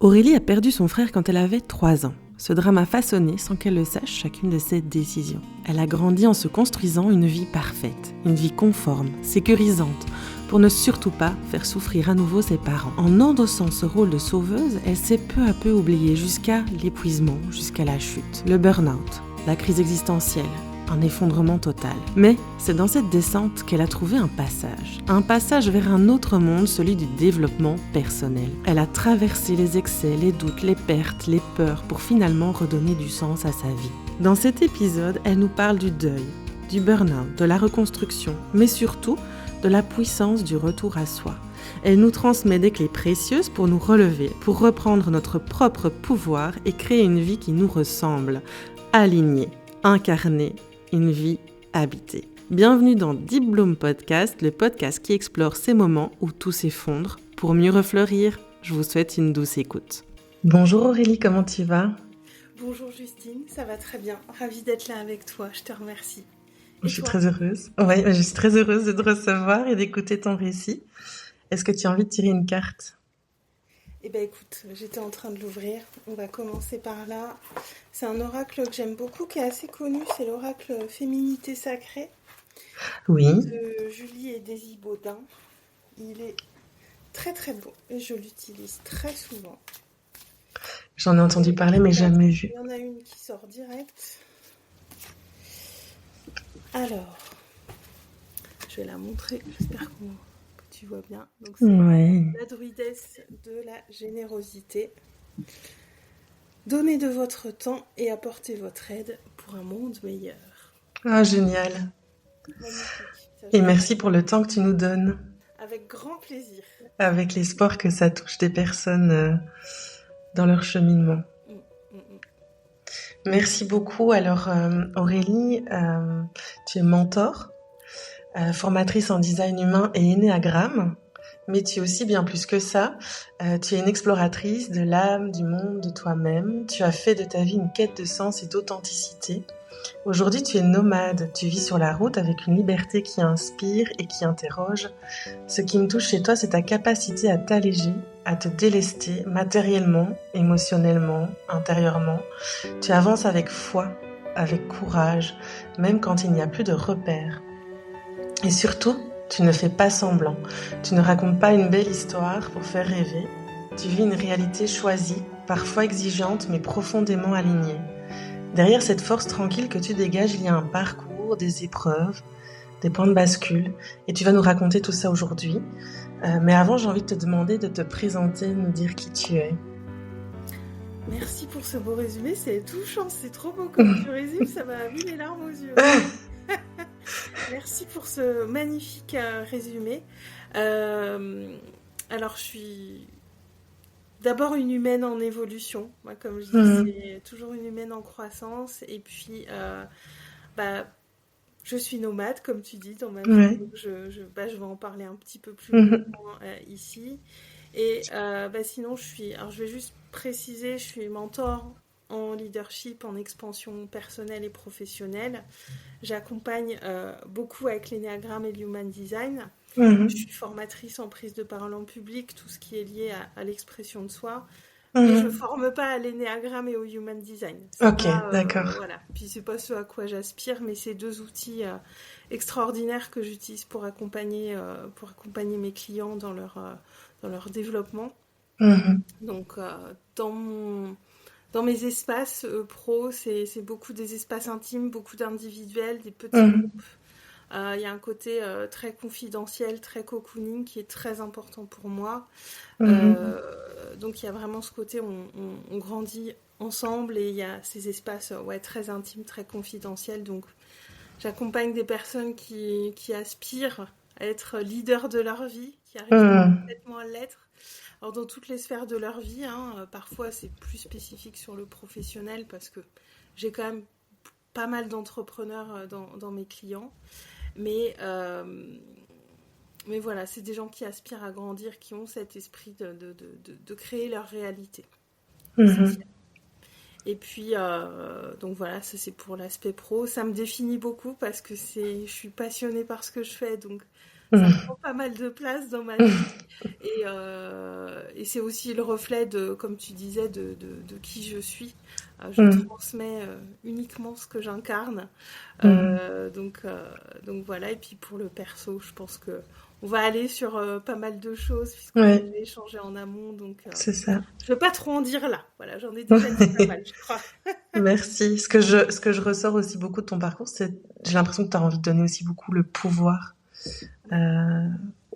Aurélie a perdu son frère quand elle avait 3 ans. Ce drame a façonné, sans qu'elle le sache, chacune de ses décisions. Elle a grandi en se construisant une vie parfaite, une vie conforme, sécurisante, pour ne surtout pas faire souffrir à nouveau ses parents. En endossant ce rôle de sauveuse, elle s'est peu à peu oubliée jusqu'à l'épuisement, jusqu'à la chute, le burn-out, la crise existentielle, un effondrement total. Mais c'est dans cette descente qu'elle a trouvé un passage vers un autre monde, celui du développement personnel. Elle a traversé les excès, les doutes, les pertes, les peurs pour finalement redonner du sens à sa vie. Dans cet épisode, elle nous parle du deuil, du burn-out, de la reconstruction, mais surtout de la puissance du retour à soi. Elle nous transmet des clés précieuses pour nous relever, pour reprendre notre propre pouvoir et créer une vie qui nous ressemble, alignée, incarnée, une vie habitée. Bienvenue dans Deep Bloom Podcast, le podcast qui explore ces moments où tout s'effondre. Pour mieux refleurir, je vous souhaite une douce écoute. Bonjour Aurélie, comment tu vas ? Bonjour Justine, ça va très bien. Ravie d'être là avec toi, je te remercie. Je suis très heureuse. Ouais, je suis très heureuse de te recevoir et d'écouter ton récit. Est-ce que tu as envie de tirer une carte ? Eh bien écoute, j'étais en train de l'ouvrir, on va commencer par là. C'est un oracle que j'aime beaucoup, qui est assez connu, c'est l'oracle Féminité Sacrée Oui. de Julie et Daisy Baudin. Il est très très beau et je l'utilise très souvent. J'en ai entendu parler mais jamais vu. Il y en a une qui sort direct. Alors, je vais la montrer, j'espère que tu vois bien. Donc c'est la druidesse de la générosité. Donnez de votre temps et apportez votre aide pour un monde meilleur. Ah, génial. Magnifique. Et merci pour le temps que tu nous donnes. Avec grand plaisir. Avec l'espoir que ça touche des personnes dans leur cheminement. Merci beaucoup. Alors Aurélie, tu es mentor, formatrice en design humain et énéagramme, mais tu es aussi bien plus que ça. Tu es une exploratrice de l'âme, du monde, de toi-même. Tu as fait de ta vie une quête de sens et d'authenticité. Aujourd'hui, tu es nomade. Tu vis sur la route avec une liberté qui inspire et qui interroge. Ce qui me touche chez toi, c'est ta capacité à t'alléger, à te délester matériellement, émotionnellement, intérieurement. Tu avances avec foi, avec courage, même quand il n'y a plus de repères. Et surtout, tu ne fais pas semblant. Tu ne racontes pas une belle histoire pour faire rêver. Tu vis une réalité choisie, parfois exigeante, mais profondément alignée. Derrière cette force tranquille que tu dégages, il y a un parcours, des épreuves, des points de bascule. Et tu vas nous raconter tout ça aujourd'hui. Mais avant, j'ai envie de te demander de te présenter, de nous dire qui tu es. Merci pour ce beau résumé, c'est touchant, c'est trop beau comme tu résumes, ça m'a mis les larmes aux yeux. Merci pour ce magnifique résumé. Alors, je suis d'abord une humaine en évolution. Moi, comme je dis, c'est toujours une humaine en croissance. Et puis, je suis nomade, comme tu dis, dans ma vie. Donc je vais en parler un petit peu plus longuement ici. Et sinon, alors, je vais juste préciser, je suis mentor en leadership, en expansion personnelle et professionnelle. J'accompagne beaucoup avec l'énéagramme et le human design. Je suis formatrice en prise de parole en public, tout ce qui est lié à l'expression de soi. Mais je ne forme pas à l'énéagramme et au human design. D'accord. Voilà. Puis c'est pas ce à quoi j'aspire, mais c'est deux outils extraordinaires que j'utilise pour accompagner mes clients dans leur développement. Donc dans mes espaces pro, c'est beaucoup des espaces intimes, beaucoup d'individuels, des petits groupes. Il y a un côté très confidentiel, très cocooning qui est très important pour moi. Donc il y a vraiment ce côté, on grandit ensemble et il y a ces espaces très intimes, très confidentiels. Donc j'accompagne des personnes qui aspirent à être leaders de leur vie, qui arrivent complètement à l'être. Alors dans toutes les sphères de leur vie, parfois c'est plus spécifique sur le professionnel parce que j'ai quand même pas mal d'entrepreneurs dans mes clients. Mais voilà, c'est des gens qui aspirent à grandir, qui ont cet esprit de créer leur réalité. Et puis, donc voilà, ça c'est pour l'aspect pro. Ça me définit beaucoup parce que je suis passionnée par ce que je fais. Donc Ça Mhm. prend pas mal de place dans ma vie. Et c'est aussi le reflet de, comme tu disais, de qui je suis. Je Mhm. transmets uniquement ce que j'incarne. Mhm. Donc voilà. Et puis pour le perso, je pense que on va aller sur pas mal de choses puisqu'on a Ouais, déjà échangé en amont. Donc c'est ça. je vais pas trop en dire là. Voilà, j'en ai déjà dit pas mal, je crois. Merci. Ce que je ressors aussi beaucoup de ton parcours, c'est j'ai l'impression que tu as envie de donner aussi beaucoup le pouvoir Ouais, euh,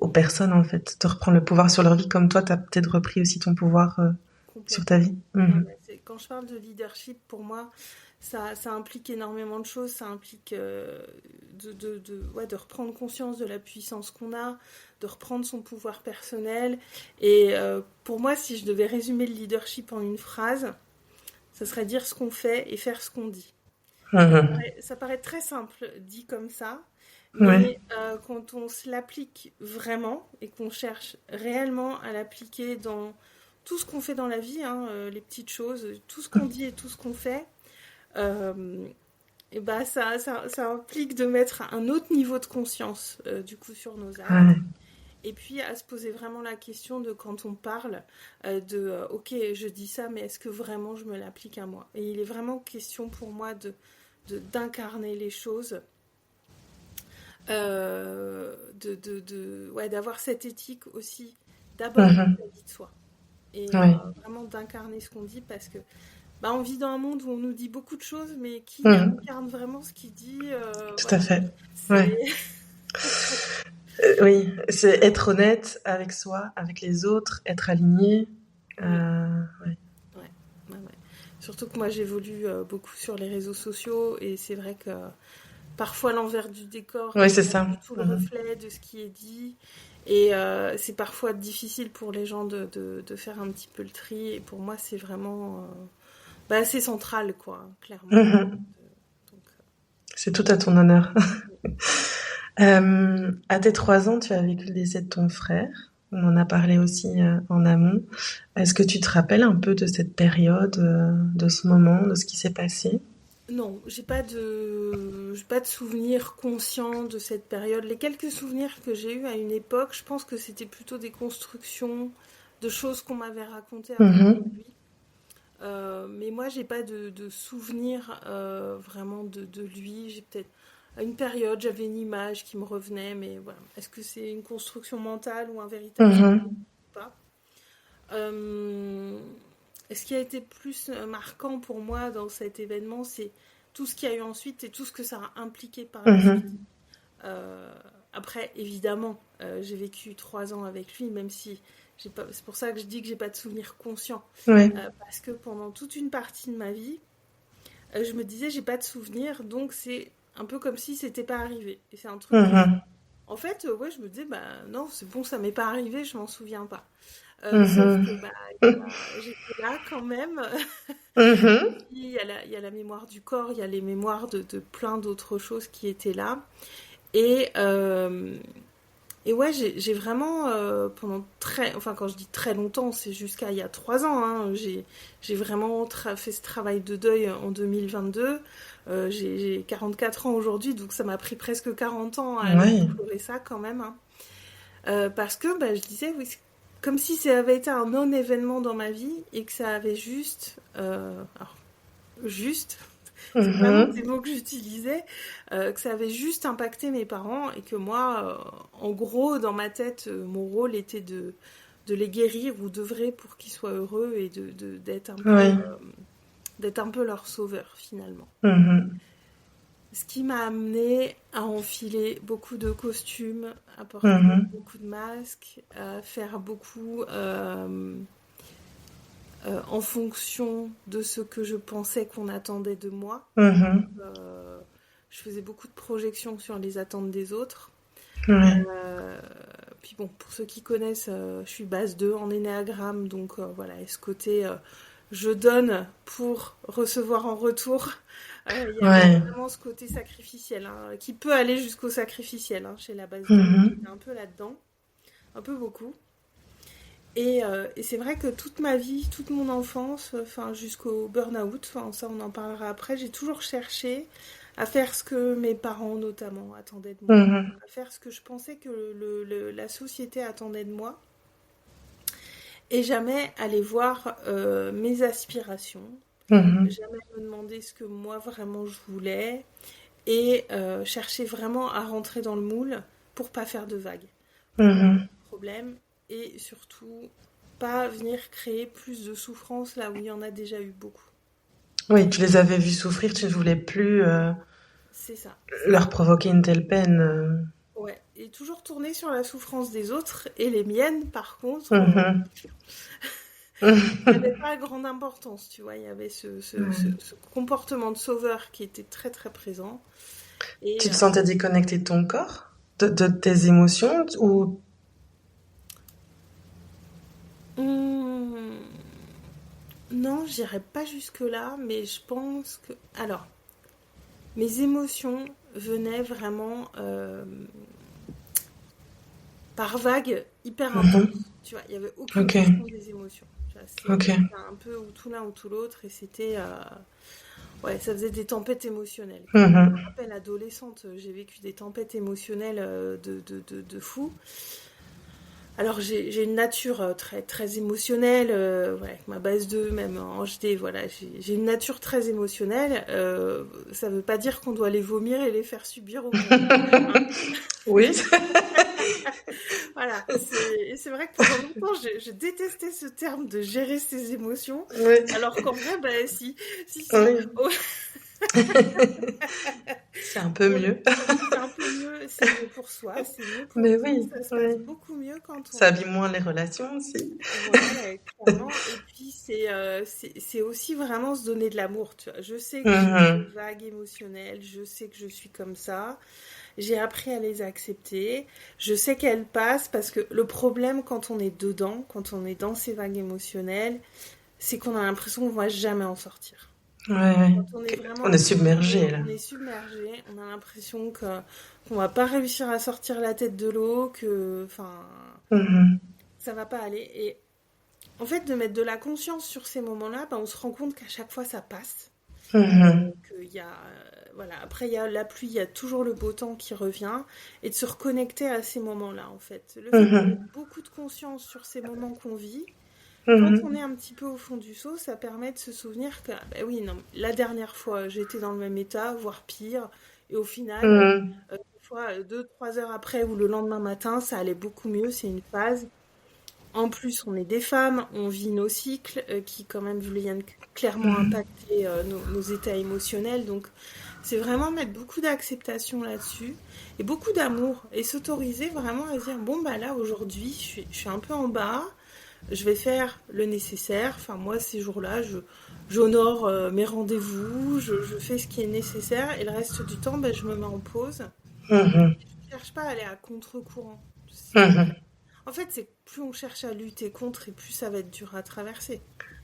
aux personnes, en fait, de reprendre le pouvoir sur leur vie, comme toi, tu as peut-être repris aussi ton pouvoir sur ta complètement. vie. Ouais, Mhm. ouais, quand je parle de leadership, pour moi, ça implique énormément de choses. Ça implique ouais, de reprendre conscience de la puissance qu'on a, de reprendre son pouvoir personnel. Et pour moi, si je devais résumer le leadership en une phrase, ça serait dire ce qu'on fait et faire ce qu'on dit. Mhm. Ça paraît très simple dit comme ça, Ouais. mais quand on se l'applique vraiment et qu'on cherche réellement à l'appliquer dans tout ce qu'on fait dans la vie, hein, les petites choses, tout ce qu'on dit et tout ce qu'on fait, euh, et ben ça implique de mettre un autre niveau de conscience du coup sur nos actes. Ouais. Et puis à se poser vraiment la question de quand on parle ok, je dis ça, mais est-ce que vraiment je me l'applique à moi? Et il est vraiment question pour moi d'incarner les choses, ouais, d'avoir cette éthique aussi, d'abord Mhm. vis-à-vis de soi. Et Ouais. vraiment d'incarner ce qu'on dit parce que bah, on vit dans un monde où on nous dit beaucoup de choses, mais qui Mhm. incarne vraiment ce qu'il dit Tout à voilà. fait. C'est. Ouais. Oui, c'est être honnête avec soi, avec les autres, être aligné. Oui, Ouais. ouais, ouais, ouais. Surtout que moi j'évolue beaucoup sur les réseaux sociaux et c'est vrai que parfois l'envers du décor Ouais, n'est c'est pas ça. du tout le Mhm. reflet de ce qui est dit. Et c'est parfois difficile pour les gens de faire un petit peu le tri. Et pour moi, c'est vraiment bah, c'est central, quoi, clairement. Mhm. Donc, C'est tout à ton honneur. oui. À tes 3 ans, tu as vécu le décès de ton frère. On en a parlé aussi en amont. Est-ce que tu te rappelles un peu de cette période, de ce moment, de ce qui s'est passé? Non, j'ai pas de souvenirs conscients de cette période. Les quelques souvenirs que j'ai eus à une époque, je pense que c'était plutôt des constructions de choses qu'on m'avait racontées à propos Mhm. de lui. Mais moi, j'ai pas de souvenir vraiment de lui. J'ai peut-être à une période, j'avais une image qui me revenait, mais voilà. Est-ce que c'est une construction mentale ou un véritable souvenir Mhm. ou pas? Euh, et ce qui a été plus marquant pour moi dans cet événement, c'est tout ce qu'il y a eu ensuite et tout ce que ça a impliqué par la suite. Mhm. Euh, Après, évidemment, j'ai vécu 3 ans avec lui, même si j'ai pas. C'est pour ça que je dis que j'ai pas de souvenir conscient, Ouais. parce que pendant toute une partie de ma vie, je me disais j'ai pas de souvenir, donc c'est un peu comme si c'était pas arrivé. Et c'est un truc que, Mhm. en fait, ouais, je me disais bah non, c'est bon, ça m'est pas arrivé, je m'en souviens pas. Sauf que Mhm. bah j'étais là quand même. Et Mhm. puis il y a la mémoire du corps, il y a les mémoires de plein d'autres choses qui étaient là. Et, euh, et ouais, j'ai vraiment, pendant enfin quand je dis très longtemps, c'est jusqu'à il y a 3 ans, hein, j'ai vraiment fait ce travail de deuil en 2022. J'ai 44 ans aujourd'hui, donc ça m'a pris presque 40 ans à aller Ouais. explorer ça quand même, hein. Parce que bah, je disais, oui, c'est comme si ça avait été un non-événement dans ma vie et que ça avait juste, alors, juste, c'est vraiment des Mhm. mots que j'utilisais, que ça avait juste impacté mes parents et que moi, en gros, dans ma tête, mon rôle était de les guérir ou d'œuvrer pour qu'ils soient heureux et Ouais. d'être un peu leur sauveur finalement. Mhm. Ce qui m'a amené à enfiler beaucoup de costumes, à porter Mhm. beaucoup de masques, à faire beaucoup en fonction de ce que je pensais qu'on attendait de moi. Mhm. Euh, je faisais beaucoup de projections sur les attentes des autres. Ouais. Euh, Puis bon, pour ceux qui connaissent, je suis base 2 en énéagramme, donc voilà, et ce côté je donne pour recevoir en retour, il y a Ouais. vraiment ce côté sacrificiel, hein, qui peut aller jusqu'au sacrificiel hein, chez la base 2. Mhm. J'étais un peu là-dedans, un peu beaucoup. Et c'est vrai que toute ma vie, toute mon enfance, enfin jusqu'au burn-out, enfin ça on en parlera après, j'ai toujours cherché à faire ce que mes parents notamment attendaient de moi, Mhm. à faire ce que je pensais que la société attendait de moi, et jamais aller voir mes aspirations, Mhm. jamais me demander ce que moi vraiment je voulais, et chercher vraiment à rentrer dans le moule pour pas faire de vagues, pour pas avoir Mhm. de problème, et surtout pas venir créer plus de souffrance là où il y en a déjà eu beaucoup. Oui, tu les avais vus souffrir, tu ne voulais plus C'est ça, leur provoquer une telle peine. ouais, et toujours tourner sur la souffrance des autres, et les miennes, par contre, Mhm. il n'y avait pas grande importance, tu vois. Il y avait Ouais. ce comportement de sauveur qui était très très présent. Et Tu te sentais déconnecté de ton corps, de tes émotions, ou... hum, non, j'irai pas jusque-là, mais je pense que... Alors, mes émotions venaient vraiment par vagues hyper Mhm. intenses. Tu vois, il n'y avait aucune Ok, gestion des émotions. Tu vois, ok. c'était un peu ou tout l'un ou tout l'autre, et c'était... ouais, ça faisait des tempêtes émotionnelles. Je me Mhm. rappelle, adolescente, j'ai vécu des tempêtes émotionnelles de fou. Alors j'ai une nature très très émotionnelle, ouais, avec ma base 2 même en HD, voilà, j'ai une nature très émotionnelle. Ça veut pas dire qu'on doit les vomir et les faire subir au monde. Hein. Oui. Voilà, et c'est vrai que pendant longtemps je détestais ce terme de gérer ses émotions, Oui. alors qu'en vrai, bah si. Oui. Oh, C'est un peu on le- mieux. c'est un peu mieux, c'est mieux pour soi, c'est mieux pour Mais nous, oui, ça se passe oui. beaucoup mieux quand Ça on... abîme moins les relations aussi. Ouais, clairement. Et puis c'est aussi vraiment se donner de l'amour, tu vois. Je sais que j'ai ces Mhm. vagues émotionnelles, je sais que je suis comme ça. J'ai appris à les accepter. Je sais qu'elles passent parce que le problème quand on est dedans, quand on est dans ces vagues émotionnelles, c'est qu'on a l'impression qu'on va jamais en sortir. Ouais, ouais. Quand on est On vraiment est plongé, submergé là. on est submergé, on a l'impression que qu'on va pas réussir à sortir la tête de l'eau, que enfin Mhm. ça va pas aller. Et en fait, de mettre de la conscience sur ces moments-là, ben, on se rend compte qu'à chaque fois ça passe. Mhm. Qu'il y a, voilà. Après, il y a la pluie, il y a toujours le beau temps qui revient, et de se reconnecter à ces moments-là, en fait. Le fait de mettre Mhm. beaucoup de conscience sur ces moments qu'on vit, quand on est Mhm. un petit peu au fond du seau, ça permet de se souvenir que, ah ben oui, non, la dernière fois, j'étais dans le même état, voire pire, et au final, Mhm. des fois, 2, 3 heures après ou le lendemain matin, ça allait beaucoup mieux, c'est une phase. En plus, on est des femmes, on vit nos cycles qui, quand même, viennent clairement Mhm. impacter nos états émotionnels. Donc, c'est vraiment mettre beaucoup d'acceptation là-dessus et beaucoup d'amour et s'autoriser vraiment à se dire, bon, bah là, aujourd'hui, je suis un peu en bas, je vais faire le nécessaire. Enfin, moi, ces jours-là, j'honore mes rendez-vous, je fais ce qui est nécessaire et le reste du temps, bah, je me mets en pause. Mhm. Je ne cherche pas à aller à contre-courant. Mhm. En fait, c'est que plus on cherche à lutter contre et plus ça va être dur à traverser.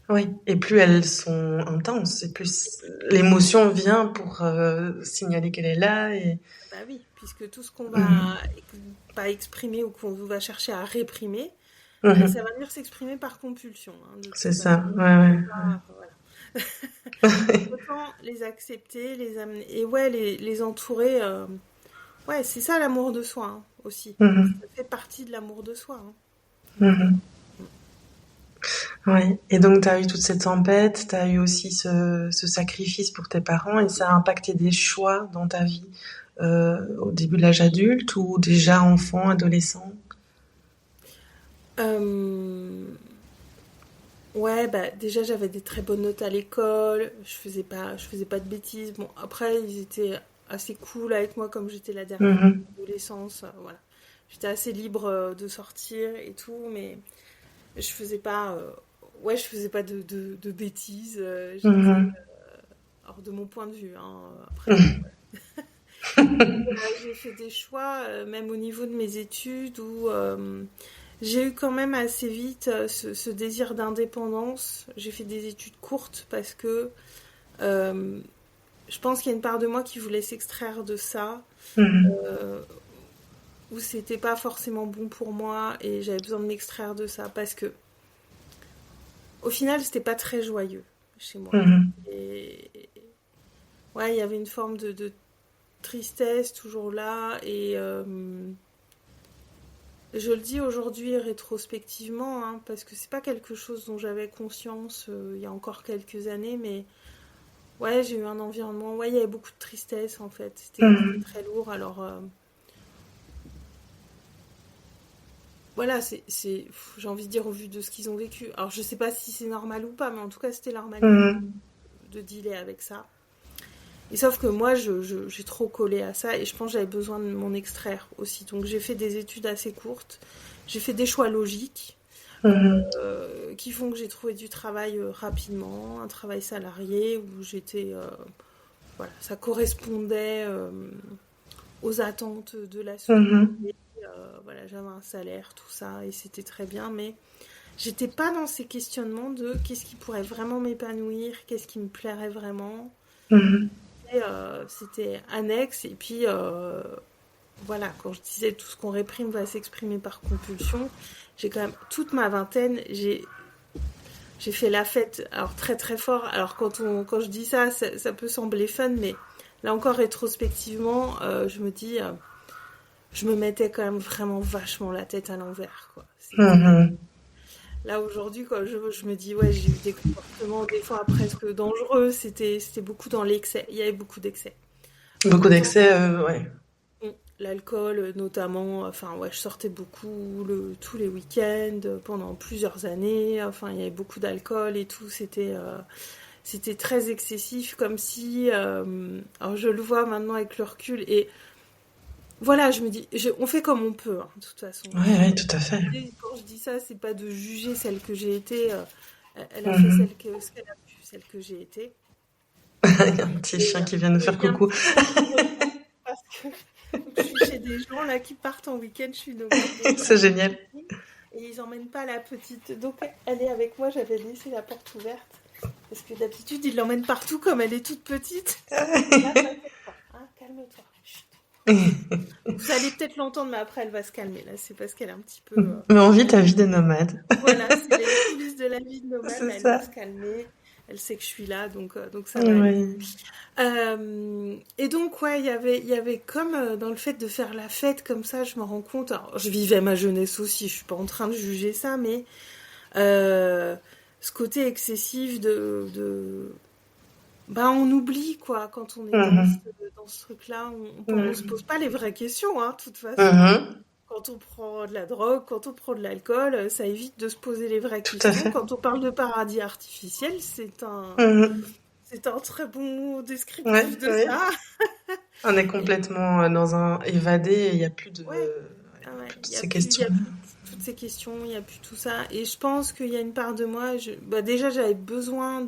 Oui, et plus elles sont intenses, et plus l'émotion vient pour signaler qu'elle est là. Et... Bah oui, puisque tout ce qu'on va Mhm. pas exprimer ou qu'on va chercher à réprimer, ça Mhm. va venir s'exprimer par compulsion, hein, de C'est toute façon. ça, ouais, Voilà. Donc ouais. autant les accepter, les amener, et ouais, les entourer. Ouais, c'est ça l'amour de soi hein, aussi. Mhm. Ça fait partie de l'amour de soi. Hein. Donc, Mhm. Ouais. Et donc, tu as eu toute cette tempête, tu as eu aussi ce sacrifice pour tes parents, et ça a impacté des choix dans ta vie au début de l'âge adulte ou déjà enfant, adolescent? euh, ouais, bah déjà j'avais des très bonnes notes à l'école, je faisais pas de bêtises. Bon, après ils étaient assez cool avec moi comme j'étais la dernière de Mhm. l'adolescence, voilà. J'étais assez libre de sortir et tout, mais je faisais pas, ouais, je faisais pas de bêtises. J'étais Mhm. hors de mon point de vue, hein. Après, bon, Mhm. j'ai fait des choix, même au niveau de mes études, où j'ai eu quand même assez vite ce désir d'indépendance. J'ai fait des études courtes parce que euh, je pense qu'il y a une part de moi qui voulait s'extraire de ça, Mhm. euh, où c'était pas forcément bon pour moi et j'avais besoin de m'extraire de ça parce que au final c'était pas très joyeux chez moi. Mhm. Et ouais, il y avait une forme de tristesse toujours là. Et je le dis aujourd'hui rétrospectivement, hein, parce que c'est pas quelque chose dont j'avais conscience il y a encore quelques années, mais ouais, j'ai eu un environnement, ouais, il y avait beaucoup de tristesse en fait. C'était Mhm. très lourd. Alors voilà, j'ai envie de dire au vu de ce qu'ils ont vécu. Alors je sais pas si c'est normal ou pas, mais en tout cas c'était leur manière Mhm. de dealer avec ça. Et sauf que moi, j'ai trop collé à ça et je pense que j'avais besoin de m'en extraire aussi. Donc j'ai fait des études assez courtes, j'ai fait des choix logiques Mhm. qui font que j'ai trouvé du travail rapidement, un travail salarié où voilà, ça correspondait aux attentes de la Mhm. société. Voilà, j'avais un salaire, tout ça, et c'était très bien, mais j'étais pas dans ces questionnements de qu'est-ce qui pourrait vraiment m'épanouir, qu'est-ce qui me plairait vraiment. Mhm. C'était annexe, et puis voilà, quand je disais tout ce qu'on réprime va s'exprimer par compulsion, j'ai quand même toute ma vingtaine, j'ai fait la fête, alors très très fort. Alors quand je dis ça, ça peut sembler fun, mais là encore rétrospectivement, je me dis, je me mettais quand même vraiment vachement la tête à l'envers, quoi. Mhm. Là aujourd'hui, quand je me dis, ouais, j'ai eu des comportements des fois presque dangereux, c'était beaucoup dans l'excès, il y avait beaucoup d'excès. Beaucoup Autant d'excès, ouais. l'alcool notamment, enfin ouais, je sortais beaucoup tous les week-ends pendant plusieurs années, enfin il y avait beaucoup d'alcool et tout, c'était très excessif, comme si, alors je le vois maintenant avec le recul, et voilà, je me dis, on fait comme on peut, hein, de toute façon. Ouais, ouais, tout à fait. Et quand je dis ça, c'est pas de juger celle que j'ai été, elle a fait Mhm. ce qu'elle a pu, celle que j'ai été. Il y a un petit Et chien qui vient nous oui, faire il y a un coucou. petit chien qui revient parce que je suis chez des gens là qui partent en week-end, je suis nomade des fois C'est avec génial. ma copine, et ils emmènent pas la petite. Donc elle est avec moi, j'avais laissé la porte ouverte parce que d'habitude ils l'emmènent partout comme elle est toute petite. Et là, t'inquiète pas, hein, calme-toi. Chut. Vous allez peut-être l'entendre, mais après elle va se calmer. Là, c'est parce qu'elle est un petit peu. Mais on vit ta vie de nomade. Voilà, c'est les coulisses de la vie de nomade. C'est Là, elle va se ça. calmer. Elle sait que je suis là, donc ça va aller. Ouais. Et donc, ouais, il y avait comme dans le fait de faire la fête comme ça, je me rends compte. Alors, je vivais ma jeunesse aussi, je suis pas en train de juger ça, mais euh, ce côté excessif bah, on oublie, quoi, quand on est Mhm. dans ce truc-là. On se Mhm. pose pas les vraies questions, hein, de toute façon. Mhm. Quand on prend de la drogue, quand on prend de l'alcool, ça évite de se poser les vraies Tout à questions. fait. Quand on parle de paradis artificiel, Mhm. c'est un très bon mot Ouais, descriptif de ouais. ça. On est Et complètement dans un évadé et il n'y a plus de, ouais, ouais, ah il y a ouais, plus de il y a ces plus, il y questions. a plus toutes ces questions, il y a plus tout ça. Et je pense qu'il y a une part de moi, bah déjà j'avais besoin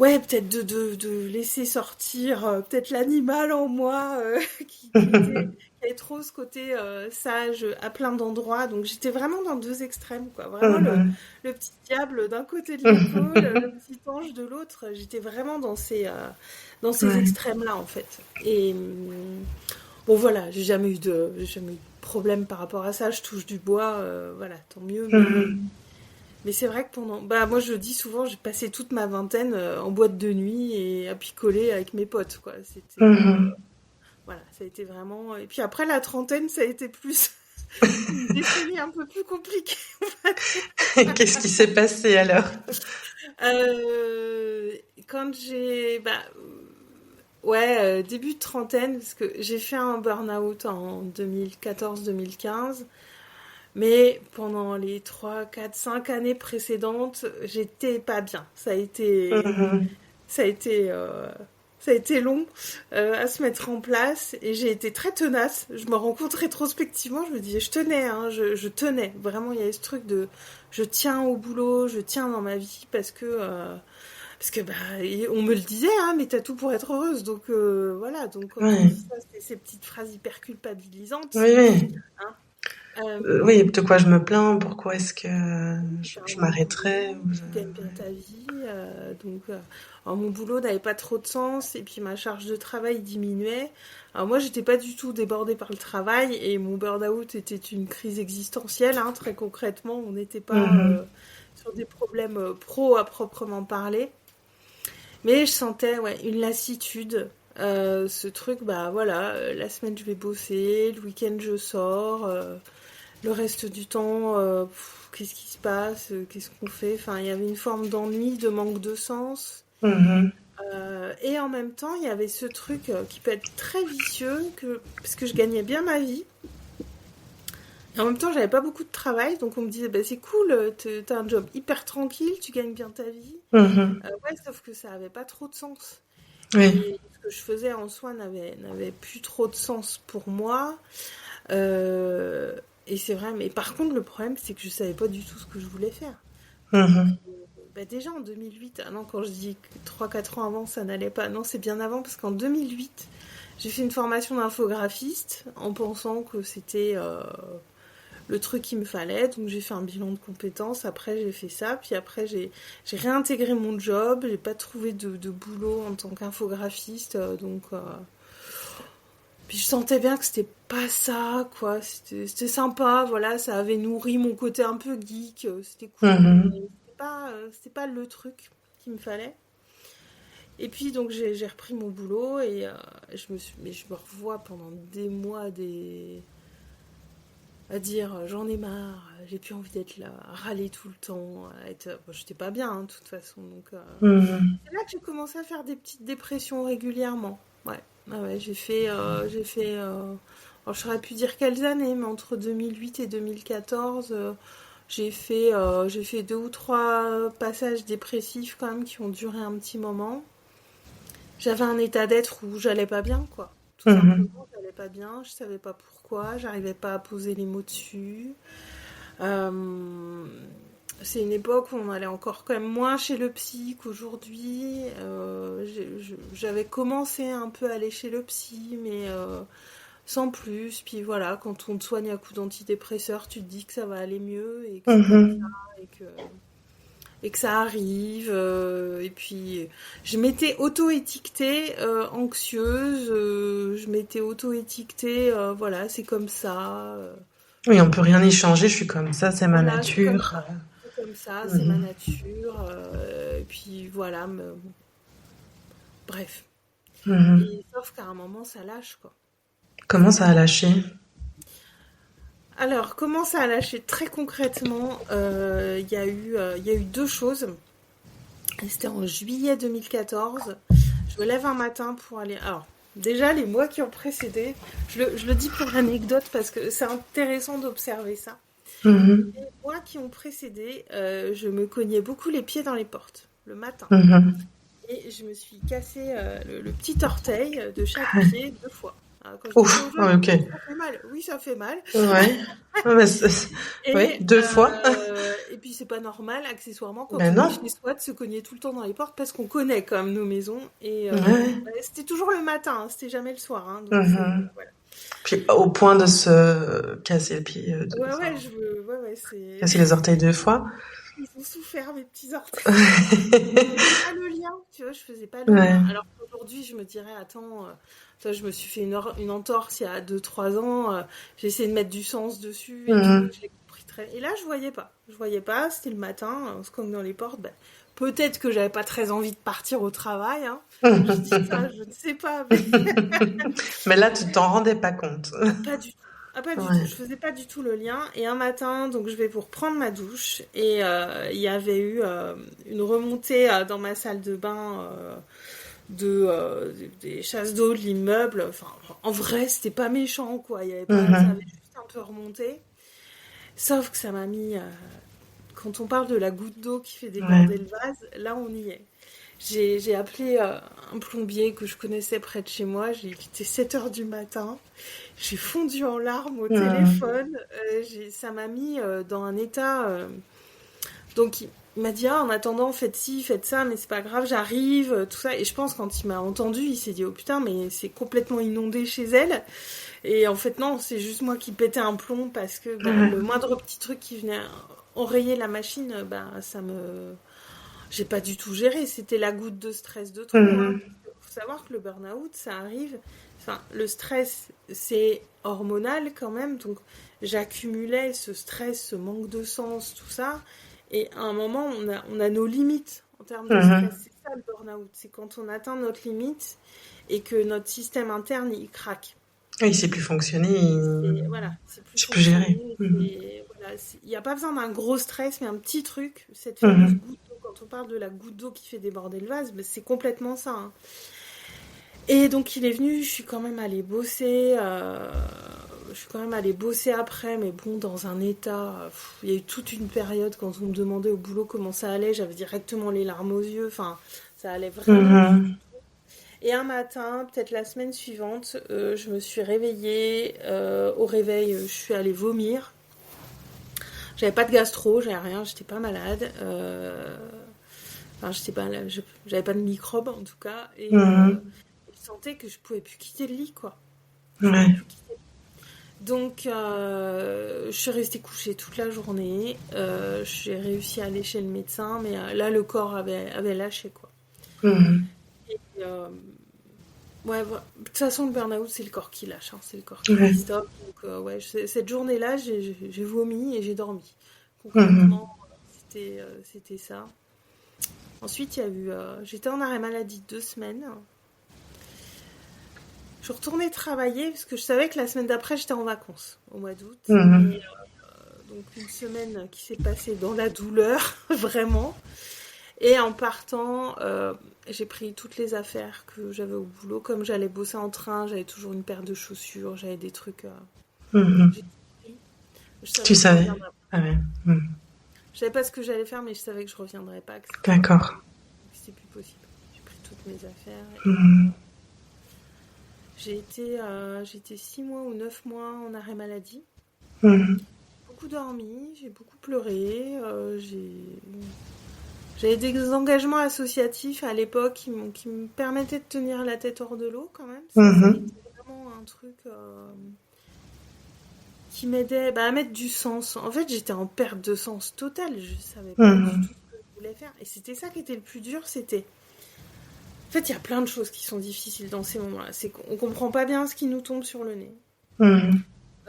ouais, peut-être de laisser sortir peut-être l'animal en moi qui avait trop ce côté sage à plein d'endroits. Donc j'étais vraiment dans deux extrêmes, quoi. Vraiment Mhm. le petit diable d'un côté de l'épaule, le petit ange de l'autre. J'étais vraiment dans ces Ouais. extrêmes-là, en fait. Et bon, voilà, j'ai jamais eu de problème par rapport à ça. Je touche du bois, voilà, tant mieux. Mhm. Mais c'est vrai que bah, moi je dis souvent, j'ai passé toute ma vingtaine en boîte de nuit et à picoler avec mes potes, quoi. Mhm. Voilà, ça a été vraiment. Et puis après la trentaine, ça a été plus une décennie un peu plus compliquée. Qu'est-ce qui s'est passé alors? Euh, Quand bah, ouais, début de trentaine, parce que j'ai fait un burn-out en 2014-2015. Mais pendant les 3, 4, 5 années précédentes, j'étais pas bien. Mhm. Ça a été, ça a été long à se mettre en place et j'ai été très tenace. Je me rends compte rétrospectivement, je me disais, je tenais, hein, je tenais. Vraiment, il y avait ce truc de je tiens au boulot, je tiens dans ma vie parce que bah, on me le disait, hein, mais t'as tout pour être heureuse. Donc voilà, donc quand on Ouais. dit ça, c'est ces petites phrases hyper culpabilisantes. Oui, oui. Hein. Oui, de quoi je me plains, pourquoi est-ce que T'as un je bon m'arrêterais boulot, tu gagnes bien ta vie, alors mon boulot n'avait pas trop de sens et puis ma charge de travail diminuait. Alors moi, j'étais pas du tout débordée par le travail et mon burn-out était une crise existentielle, hein, très concrètement. On n'était pas Mhm. sur des problèmes pro à proprement parler. Mais je sentais une lassitude. Ce truc, bah voilà, la semaine je vais bosser, le week-end je sors, le reste du temps, qu'est-ce qui se passe, qu'est-ce qu'on fait? Enfin, il y avait une forme d'ennui, de manque de sens. Mhm. Et en même temps, il y avait ce truc qui peut être très vicieux, parce que je gagnais bien ma vie. Et en même temps, j'avais pas beaucoup de travail, donc on me disait, bah, c'est cool, t'as un job hyper tranquille, tu gagnes bien ta vie. Mhm. Ouais, sauf que ça avait pas trop de sens. Oui. Et ce que je faisais en soi n'avait plus trop de sens pour moi. Euh, et c'est vrai, mais par contre, le problème, c'est que je savais pas du tout ce que je voulais faire. Donc, Mhm. bah déjà en 2008, ah non, quand je dis que 3-4 ans avant, ça n'allait pas. Non, c'est bien avant, parce qu'en 2008, j'ai fait une formation d'infographiste en pensant que c'était le truc qu'il me fallait. Donc j'ai fait un bilan de compétences, après j'ai fait ça, puis après j'ai réintégré mon job, j'ai pas trouvé de boulot en tant qu'infographiste, puis je sentais bien que c'était pas ça, quoi. C'était sympa, voilà, ça avait nourri mon côté un peu geek, c'était cool, Mhm. mais c'était pas le truc qu'il me fallait. Et puis donc j'ai repris mon boulot et mais je me revois pendant des mois à dire j'en ai marre, j'ai plus envie d'être là, à râler tout le temps, bon, j'étais pas bien hein, de toute façon. Donc Mhm. c'est là que j'ai commencé à faire des petites dépressions régulièrement. Ouais, ouais, alors, je saurais plus dire quelles années, mais entre 2008 et 2014, j'ai fait 2 ou 3 passages dépressifs quand même qui ont duré un petit moment. J'avais un état d'être où j'allais pas bien, quoi. Tout Mhm. simplement, j'allais pas bien, je savais pas pourquoi, j'arrivais pas à poser les mots dessus. Euh, c'est une époque où on allait encore quand même moins chez le psy qu'aujourd'hui. J'avais commencé un peu à aller chez le psy, mais sans plus. Puis voilà, quand on te soigne à coups d'antidépresseurs, tu te dis que ça va aller mieux et que c'est comme ça Mhm. et que ça arrive. Et puis, je m'étais auto-étiquetée anxieuse. Je m'étais auto-étiquetée, voilà, c'est comme ça. Oui, on peut rien y changer, je suis comme ça, c'est ma Voilà, c'est comme nature. ça. C'est comme ça, c'est ma Mhm. nature. Et puis voilà, bref. Mhm. Et sauf qu'à un moment, ça lâche, quoi. Comment ça a lâché? Alors, comment ça a lâché très concrètement? Il y a eu 2 choses. C'était en juillet 2014. Je me lève un matin pour aller. Alors, déjà, les mois qui ont précédé, je le dis pour l'anecdote parce que c'est intéressant d'observer ça. Mhm. Les mois qui ont précédé, je me cognais beaucoup les pieds dans les portes le matin. Mhm. Et je me suis cassé le petit orteil de chaque pied 2 fois. Alors, quand je dis ça Ouf, aux gens, ouais, ils me ok. disent ça fait mal. Oui, ça fait mal. Ouais. Ouais, mais ouais, Et, 2 fois. et puis c'est pas normal, accessoirement, quand Ben on est non. chez soi, de se cogner tout le temps dans les portes parce qu'on connaît quand même nos maisons. Et Ouais. bah, c'était toujours le matin, hein, c'était jamais le soir. Hein, donc Mhm. voilà. Puis au point de se casser le pied, Ouais, enfin, ouais, ouais, c'est. casser les orteils 2 fois. Ils ont souffert, mes petits orteils. Je faisais pas le lien, tu vois, je faisais pas le lien. Ouais. Alors qu'aujourd'hui, je me dirais, attends, toi, je me suis fait une entorse il y a 2 3 ans, j'ai essayé de mettre du sens dessus et tout, Mhm. je l'ai compris très. Et là, je voyais pas. Je voyais pas, c'était le matin, on se cogne dans les portes. Ben, peut-être que j'avais pas très envie de partir au travail, hein. Je dis ça, je ne sais pas, mais Mais là, tu t'en rendais pas compte. ah, pas du tout. Ah, pas du tout. Ouais. Je faisais pas du tout le lien. Et un matin, donc je vais pour prendre ma douche. Et il y avait eu une remontée dans ma salle de bain des chasses d'eau de l'immeuble. Enfin, en vrai, c'était pas méchant, quoi. Il y avait pas, ça avait Mhm. juste un peu remonté. Sauf que ça m'a mis. Quand on parle de la goutte d'eau qui fait Ouais. déborder le vase, là, on y est. J'ai appelé un plombier que je connaissais près de chez moi. Il était 7 heures du matin. J'ai fondu en larmes au Mhm. téléphone. Ça m'a mis dans un état. Donc il m'a dit ah, en attendant faites ci, faites ça, mais c'est pas grave, j'arrive, tout ça. Et je pense quand il m'a entendu, il s'est dit oh putain mais c'est complètement inondé chez elle. Et en fait non, c'est juste moi qui pétais un plomb parce que bah, Ouais. le moindre petit truc qui venait enrayer la machine, bah ça me j'ai pas du tout géré. C'était la goutte de stress de trop. Hein. Mhm. Il faut savoir que le burn-out, ça arrive. Enfin, le stress, c'est hormonal quand même. Donc, j'accumulais ce stress, ce manque de sens, tout ça. Et à un moment, on a nos limites en termes de stress. Mhm. C'est ça le burn-out, c'est quand on atteint notre limite et que notre système interne il craque. Oui, il sait plus fonctionner, Voilà, c'est plus je peux gérer. fonctionner. Mhm. Voilà, il n'y a pas besoin d'un gros stress, mais un petit truc, cette fameuse Mhm. goutte d'eau, quand on parle de la goutte d'eau qui fait déborder le vase, ben, c'est complètement ça, hein. Et donc il est venu, je suis quand même allée bosser. Je suis quand même allée bosser après, mais bon, dans un état. Il y a eu toute une période quand on me demandait au boulot comment ça allait, j'avais directement les larmes aux yeux. Enfin, ça allait vraiment. Mhm. Et un matin, peut-être la semaine suivante, je me suis réveillée. Au réveil, je suis allée vomir. J'avais pas de gastro, j'avais rien, j'étais pas malade. Enfin, j'étais pas, j'avais pas de microbes en tout cas. Et Mhm. je sentais que je pouvais plus quitter le lit, quoi. Je pouvais Ouais. plus quitter. Donc, je suis restée couchée toute la journée. J'ai réussi à aller chez le médecin, mais là, le corps avait lâché, quoi. Mhm. Et, ouais, de toute façon, le burn-out, c'est le corps qui lâche, hein, c'est le corps qui Ouais. dit stop. Donc, ouais, cette journée-là, j'ai vomi et j'ai dormi. Mhm. Concrètement, c'était ça. Ensuite, il y a eu, j'étais en arrêt maladie 2 semaines. Je suis retournée travailler parce que je savais que la semaine d'après, j'étais en vacances au mois d'août. Mhm. Et donc, une semaine qui s'est passée dans la douleur, vraiment. Et en partant, j'ai pris toutes les affaires que j'avais au boulot. Comme j'allais bosser en train, j'avais toujours une paire de chaussures, j'avais des trucs. Mhm. J'ai tout pris. Je Tu savais que je savais. reviendrais pas. Ah ouais. Mhm. Je savais pas ce que j'allais faire, mais je savais que je reviendrais pas, D'accord. que c'était plus possible. J'ai pris toutes mes affaires et Mhm. j'ai été 6 mois ou 9 mois en arrêt maladie. Mhm. Beaucoup dormi, j'ai beaucoup pleuré, j'avais des engagements associatifs à l'époque qui me permettaient de tenir la tête hors de l'eau quand même. Ça a Mhm. été vraiment un truc qui m'aidait à mettre du sens. En fait, j'étais en perte de sens totale. Je savais pas du tout Mhm. ce que je voulais faire. Et c'était ça qui était le plus dur, c'était... En fait, il y a plein de choses qui sont difficiles dans ces moments-là. C'est qu'on comprend pas bien ce qui nous tombe sur le nez. Mhm.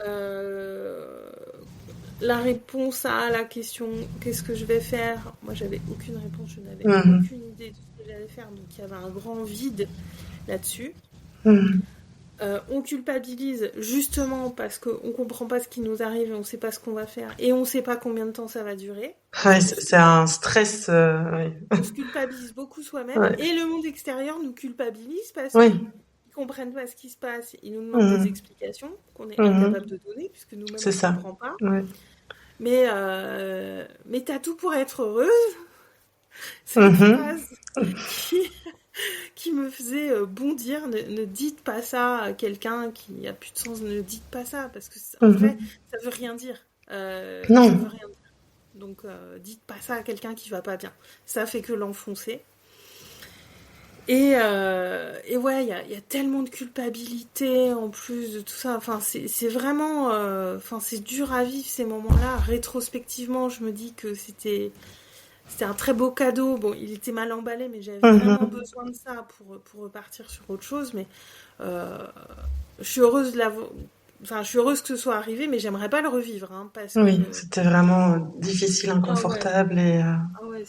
Euh, la réponse à la question qu'est-ce que je vais faire, moi j'avais aucune réponse, je n'avais Mhm. aucune idée de ce que j'allais faire, donc il y avait un grand vide là-dessus. Mhm. On culpabilise justement parce qu'on comprend pas ce qui nous arrive et on sait pas ce qu'on va faire et on sait pas combien de temps ça va durer. Ouais, Donc c'est un stress. Ouais. on se culpabilise beaucoup soi-même Ouais. et le monde extérieur nous culpabilise parce Oui. qu'ils comprennent pas ce qui se passe, ils nous demandent des Mhm. explications qu'on est incapable Mhm. de donner puisque nous-mêmes C'est on ça. comprend pas. Ouais. Mais t'as tout pour être heureuse. Cette Mhm. phrase qui, qui me faisait bondir, ne dites pas ça à quelqu'un qui a plus de sens, ne dites pas ça, parce que en vrai, Mhm. ça veut rien dire. Non. Ça veut rien dire. Donc, dites pas ça à quelqu'un qui va pas bien. Ça fait que l'enfoncer. Et ouais, il y a tellement de culpabilité en plus de tout ça. Enfin, c'est vraiment. Enfin, c'est dur à vivre ces moments-là. Rétrospectivement, je me dis que c'était un très beau cadeau. Bon, il était mal emballé, mais j'avais vraiment Mhm. besoin de ça pour repartir sur autre chose. Mais euh, je suis heureuse de l'avoir. Enfin, je suis heureuse que ce soit arrivé, mais j'aimerais pas le revivre, hein, parce que. Oui, c'était vraiment difficile, Ah ouais. inconfortable et. Ah ouais,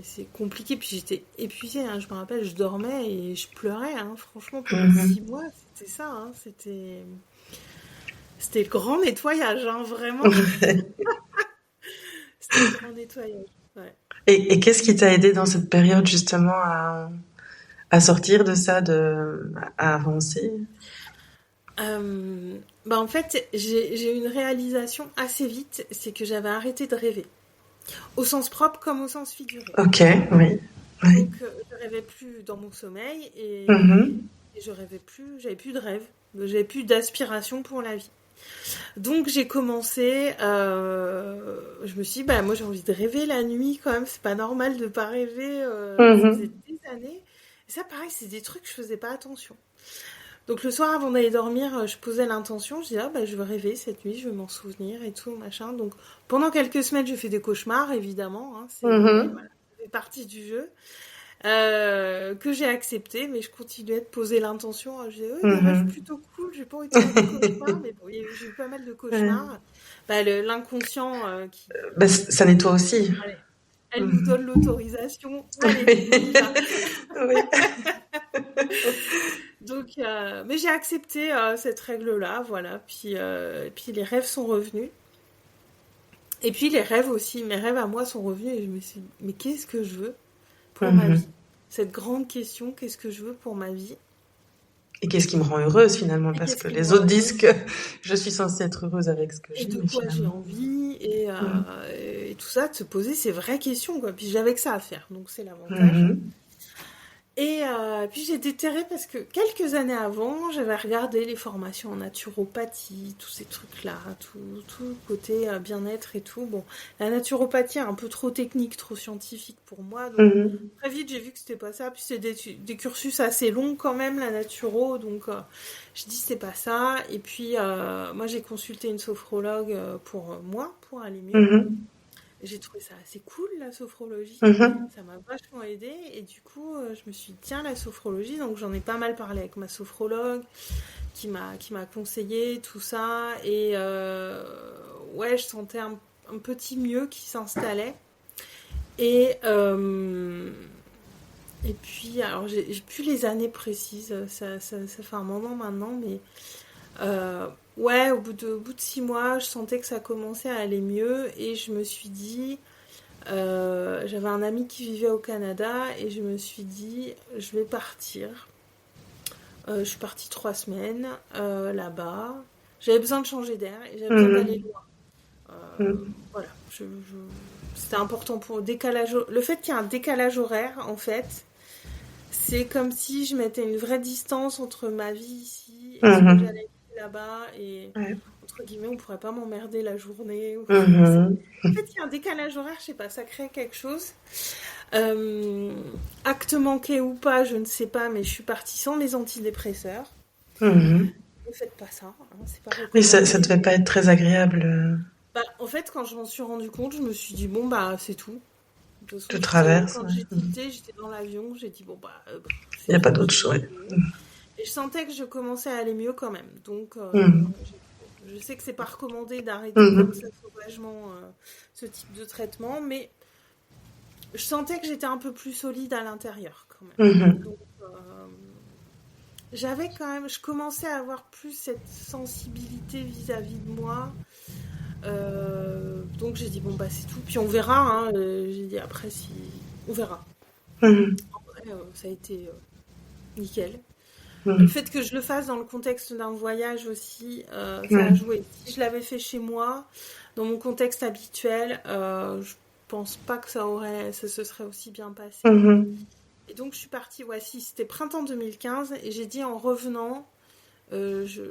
c'est compliqué. Puis j'étais épuisée, hein. Je me rappelle, je dormais et je pleurais, hein. Franchement, pendant Mhm. 6 mois, c'était ça, hein. C'était le grand nettoyage, hein, vraiment. C'était le grand nettoyage. Ouais. Et qu'est-ce qui t'a aidé dans cette période justement à sortir de ça, à avancer? Bah en fait, j'ai eu une réalisation assez vite, c'est que j'avais arrêté de rêver. Au sens propre comme au sens figuré. Ok, oui, oui. Donc, je rêvais plus dans mon sommeil Mhm. et je rêvais plus, j'avais plus de rêve, j'avais plus d'aspiration pour la vie. Donc, j'ai commencé, je me suis dit, bah, moi j'ai envie de rêver la nuit quand même, c'est pas normal de pas rêver, ça faisait Mhm. des années. Et ça, pareil, c'est des trucs que je faisais pas attention. Donc, le soir avant d'aller dormir, je posais l'intention, je disais, ah, bah, je veux rêver cette nuit, je veux m'en souvenir et tout, machin. Donc, pendant quelques semaines, je fais des cauchemars, évidemment, hein, Mhm. voilà, ça fait partie du jeu. Que j'ai accepté, mais je continuais de poser l'intention. J'ai eu des rêves Mhm. plutôt cool, j'ai pas envie de faire des cauchemars, mais bon, j'ai eu pas mal de Ouais. cauchemars. Bah, l'inconscient qui... Bah, ça nettoie aussi. Allez. Elle nous donne l'autorisation. Allez, on y Oui. va. Oui. Donc, mais j'ai accepté cette règle-là, voilà. Puis les rêves sont revenus. Et puis les rêves aussi, mes rêves à moi sont revenus et je me suis dit, mais qu'est-ce que je veux pour ma vie? Mhm. Cette grande question, qu'est-ce que je veux pour ma vie? Et qu'est-ce qui me rend heureuse finalement? Et Parce qu'est-ce que qui me les rend autres disent heureuse? que je suis censée être heureuse avec ce que Et j'ai, de mais quoi j'ai finalement. envie? Mhm. Et tout ça, de se poser ces vraies questions, quoi. Puis j'avais que ça à faire, donc c'est l'avantage. Mhm. Et puis j'ai déterré parce que quelques années avant, j'avais regardé les formations en naturopathie, tous ces trucs-là, tout le côté bien-être et tout. Bon, la naturopathie est un peu trop technique, trop scientifique pour moi, donc Mhm. très vite j'ai vu que c'était pas ça. Puis c'est des cursus assez longs quand même, la naturo, donc je dis c'est pas ça. Et puis moi j'ai consulté une sophrologue pour moi, pour aller mieux. Mhm. J'ai trouvé ça assez cool, la sophrologie. Mhm. Ça m'a vachement aidée. Et du coup, je me suis dit, tiens, la sophrologie. Donc, j'en ai pas mal parlé avec ma sophrologue qui m'a conseillé tout ça. Et ouais, je sentais un petit mieux qui s'installait. Et, et puis, alors, j'ai plus les années précises. Ça fait un moment maintenant. Mais ouais, au bout de 6 mois, je sentais que ça commençait à aller mieux. Et je me suis dit. J'avais un ami qui vivait au Canada et je me suis dit, je vais partir. Je suis partie 3 semaines là-bas. J'avais besoin de changer d'air et j'avais besoin d'aller Mhm. loin. Mhm. Voilà, c'était important pour le décalage. Le fait qu'il y ait un décalage horaire, en fait, c'est comme si je mettais une vraie distance entre ma vie ici et ce que Mhm. j'allais vivre là-bas. Et Ouais. entre guillemets, on pourrait pas m'emmerder la journée. Mhm. En fait, il y a un décalage horaire, je sais pas, ça crée quelque chose. Euh, Acte manqué ou pas, je ne sais pas, mais je suis partie sans mes antidépresseurs. Mhm. Ne faites pas ça, hein, c'est pas Oui, ça recommandé. devait pas être très agréable Bah, en fait, quand je m'en suis rendu compte, je me suis dit, bon, bah, c'est tout. De toute de façon, travers. quand Ouais. j'ai tilté, j'étais dans l'avion, j'ai dit, bon, bah, Il c'est n'y a pas tout, d'autre j'ai choix. Ouais. essayé. Et je sentais que je commençais à aller mieux quand même. Donc, Mhm. je sais que c'est pas recommandé d'arrêter comme Mhm. ça sauvagement ce type de traitement, mais je sentais que j'étais un peu plus solide à l'intérieur quand même. Mhm. Donc, j'avais quand même, je commençais à avoir plus cette sensibilité vis-à-vis de moi. Donc j'ai dit bon bah c'est tout. Puis on verra. Hein, j'ai dit après si on verra. Mhm. Après ça a été nickel. Le Mhm. fait que je le fasse dans le contexte d'un voyage aussi, ça a Ouais. joué. Si je l'avais fait chez moi, dans mon contexte habituel, je pense pas que ça se serait aussi bien passé. Mhm. Et donc je suis partie, ouais, si, c'était printemps 2015, et j'ai dit en revenant,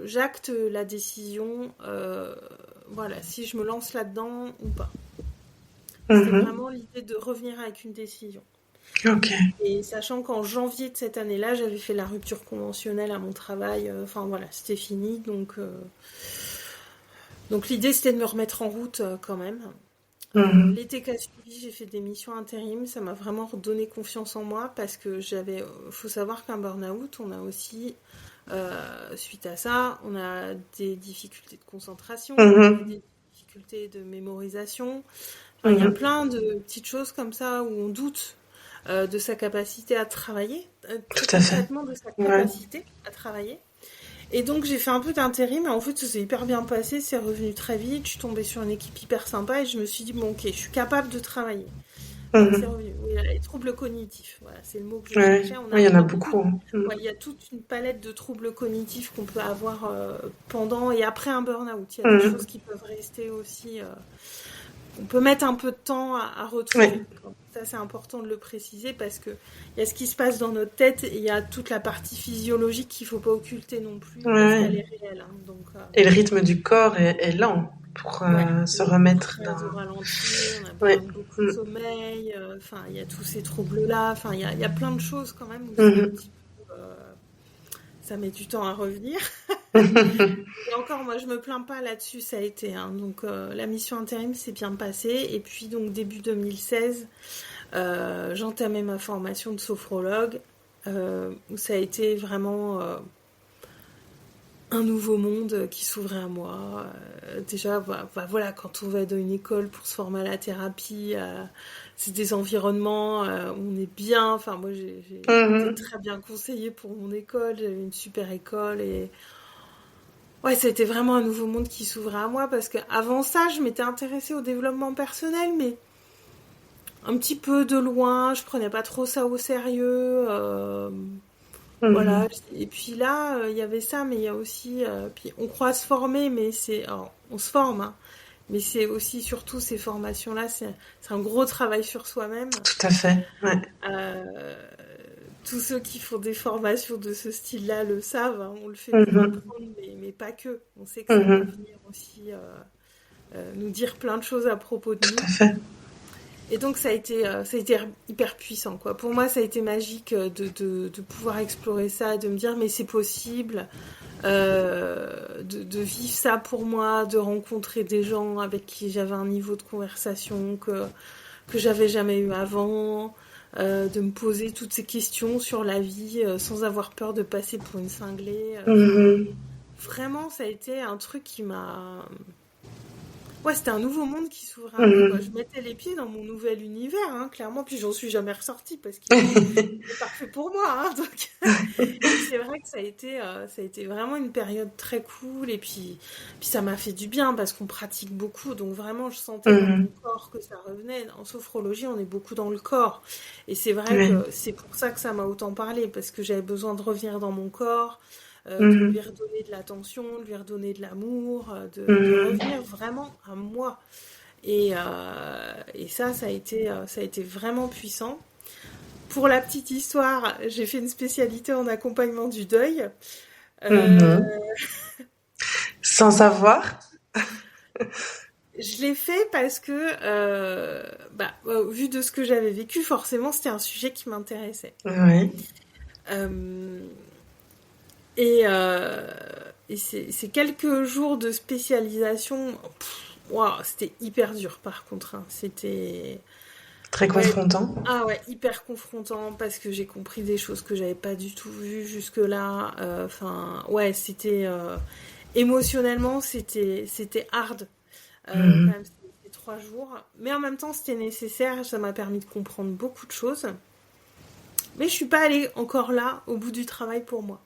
j'acte la décision, voilà, si je me lance là-dedans ou pas. C'était Mhm. vraiment l'idée de revenir avec une décision. Ok. Et sachant qu'en janvier de cette année-là, j'avais fait la rupture conventionnelle à mon travail, enfin voilà, c'était fini, donc l'idée c'était de me remettre en route quand même. Mhm. L'été qui a suivi, j'ai fait des missions intérim. Ça m'a vraiment redonné confiance en moi parce que faut savoir qu'un burn-out, on a aussi, suite à ça, on a des difficultés de concentration, on a Mhm. des difficultés de mémorisation. Enfin, il y a Mhm. plein de petites choses comme ça où on doute de sa capacité à travailler, très Tout à fait. concrètement de sa Ouais. capacité à travailler. Et donc j'ai fait un peu d'intérim, mais en fait ça s'est hyper bien passé, c'est revenu très vite, je suis tombée sur une équipe hyper sympa et je me suis dit bon ok, je suis capable de travailler. C'est Mhm. revenu. Oui, les troubles cognitifs, voilà, c'est le mot que je Ouais. cherchais. On Oui, il a, y en on a a beaucoup, beaucoup. Hein. ouais, il y a toute une palette de troubles cognitifs qu'on peut avoir pendant et après un burn-out. Il y a des choses Mhm. qui peuvent rester aussi. On peut mettre un peu de temps à retrouver. Oui. Ça, c'est important de le préciser parce que il y a ce qui se passe dans notre tête et il y a toute la partie physiologique qu'il ne faut pas occulter non plus parce Ouais. qu'elle est réelle. Hein. Donc, Et le rythme du corps est lent pour ouais, se le corps remettre très au dans. ralenti, on a Oui. besoin de beaucoup de Mhm. sommeil, enfin, il y a tous ces troubles-là, enfin, il y a plein de choses quand même où c'est un Mhm. petit peu. Ça met du temps à revenir. Et encore, moi, je me plains pas là-dessus, ça a été. Hein. Donc, la mission intérim s'est bien passée. Et puis, donc, début 2016, j'entamais ma formation de sophrologue, où ça a été vraiment un nouveau monde qui s'ouvrait à moi. Déjà, voilà, quand on va dans une école pour se former à la thérapie, c'est des environnements où on est bien. Enfin, moi, j'ai été très bien conseillée pour mon école. J'avais une super école et ouais, c'était vraiment un nouveau monde qui s'ouvrait à moi parce qu'avant ça, je m'étais intéressée au développement personnel, mais un petit peu de loin. Je prenais pas trop ça au sérieux. Voilà. Et puis là, il y avait ça, mais il y a aussi. Puis on croit se former, mais alors, on se forme, hein, mais c'est aussi, surtout, ces formations-là, c'est un gros travail sur soi-même. Tout à fait, ouais. Euh, Tous ceux qui font des formations de ce style-là le savent, hein, on le fait pour apprendre, mais pas que. On sait que ça va venir aussi nous dire plein de choses à propos de Tout nous. à fait. Et donc ça a été hyper puissant, quoi. Pour moi, ça a été magique de pouvoir explorer ça, de me dire mais c'est possible, de vivre ça pour moi, de rencontrer des gens avec qui j'avais un niveau de conversation que j'avais jamais eu avant, de me poser toutes ces questions sur la vie sans avoir peur de passer pour une cinglée. Vraiment, ça a été un truc qui m'a... Ouais, c'était un nouveau monde qui s'ouvrait à moi, quoi. Je mettais les pieds dans mon nouvel univers, hein, clairement, puis j'en suis jamais ressortie parce qu'il est parfait pour moi, hein, donc c'est vrai que ça a été vraiment une période très cool, et puis ça m'a fait du bien parce qu'on pratique beaucoup, donc vraiment je sentais dans mon corps que ça revenait. En sophrologie, on est beaucoup dans le corps, et c'est vrai que c'est pour ça que ça m'a autant parlé, parce que j'avais besoin de revenir dans mon corps, de lui redonner de l'attention, de lui redonner de l'amour, de revenir vraiment à moi. Et ça a été vraiment puissant. Pour la petite histoire, j'ai fait une spécialité en accompagnement du deuil. Sans savoir. Je l'ai fait parce que, vu de ce que j'avais vécu, forcément, c'était un sujet qui m'intéressait. Oui. Et c'est quelques jours de spécialisation. Waouh, c'était hyper dur par contre, hein. C'était très confrontant. Ah ouais, hyper confrontant parce que j'ai compris des choses que j'avais pas du tout vues jusque-là. Enfin, ouais, c'était émotionnellement, c'était hard. Quand même, c'était 3 jours, mais en même temps, c'était nécessaire. Ça m'a permis de comprendre beaucoup de choses. Mais je suis pas allée encore là au bout du travail pour moi.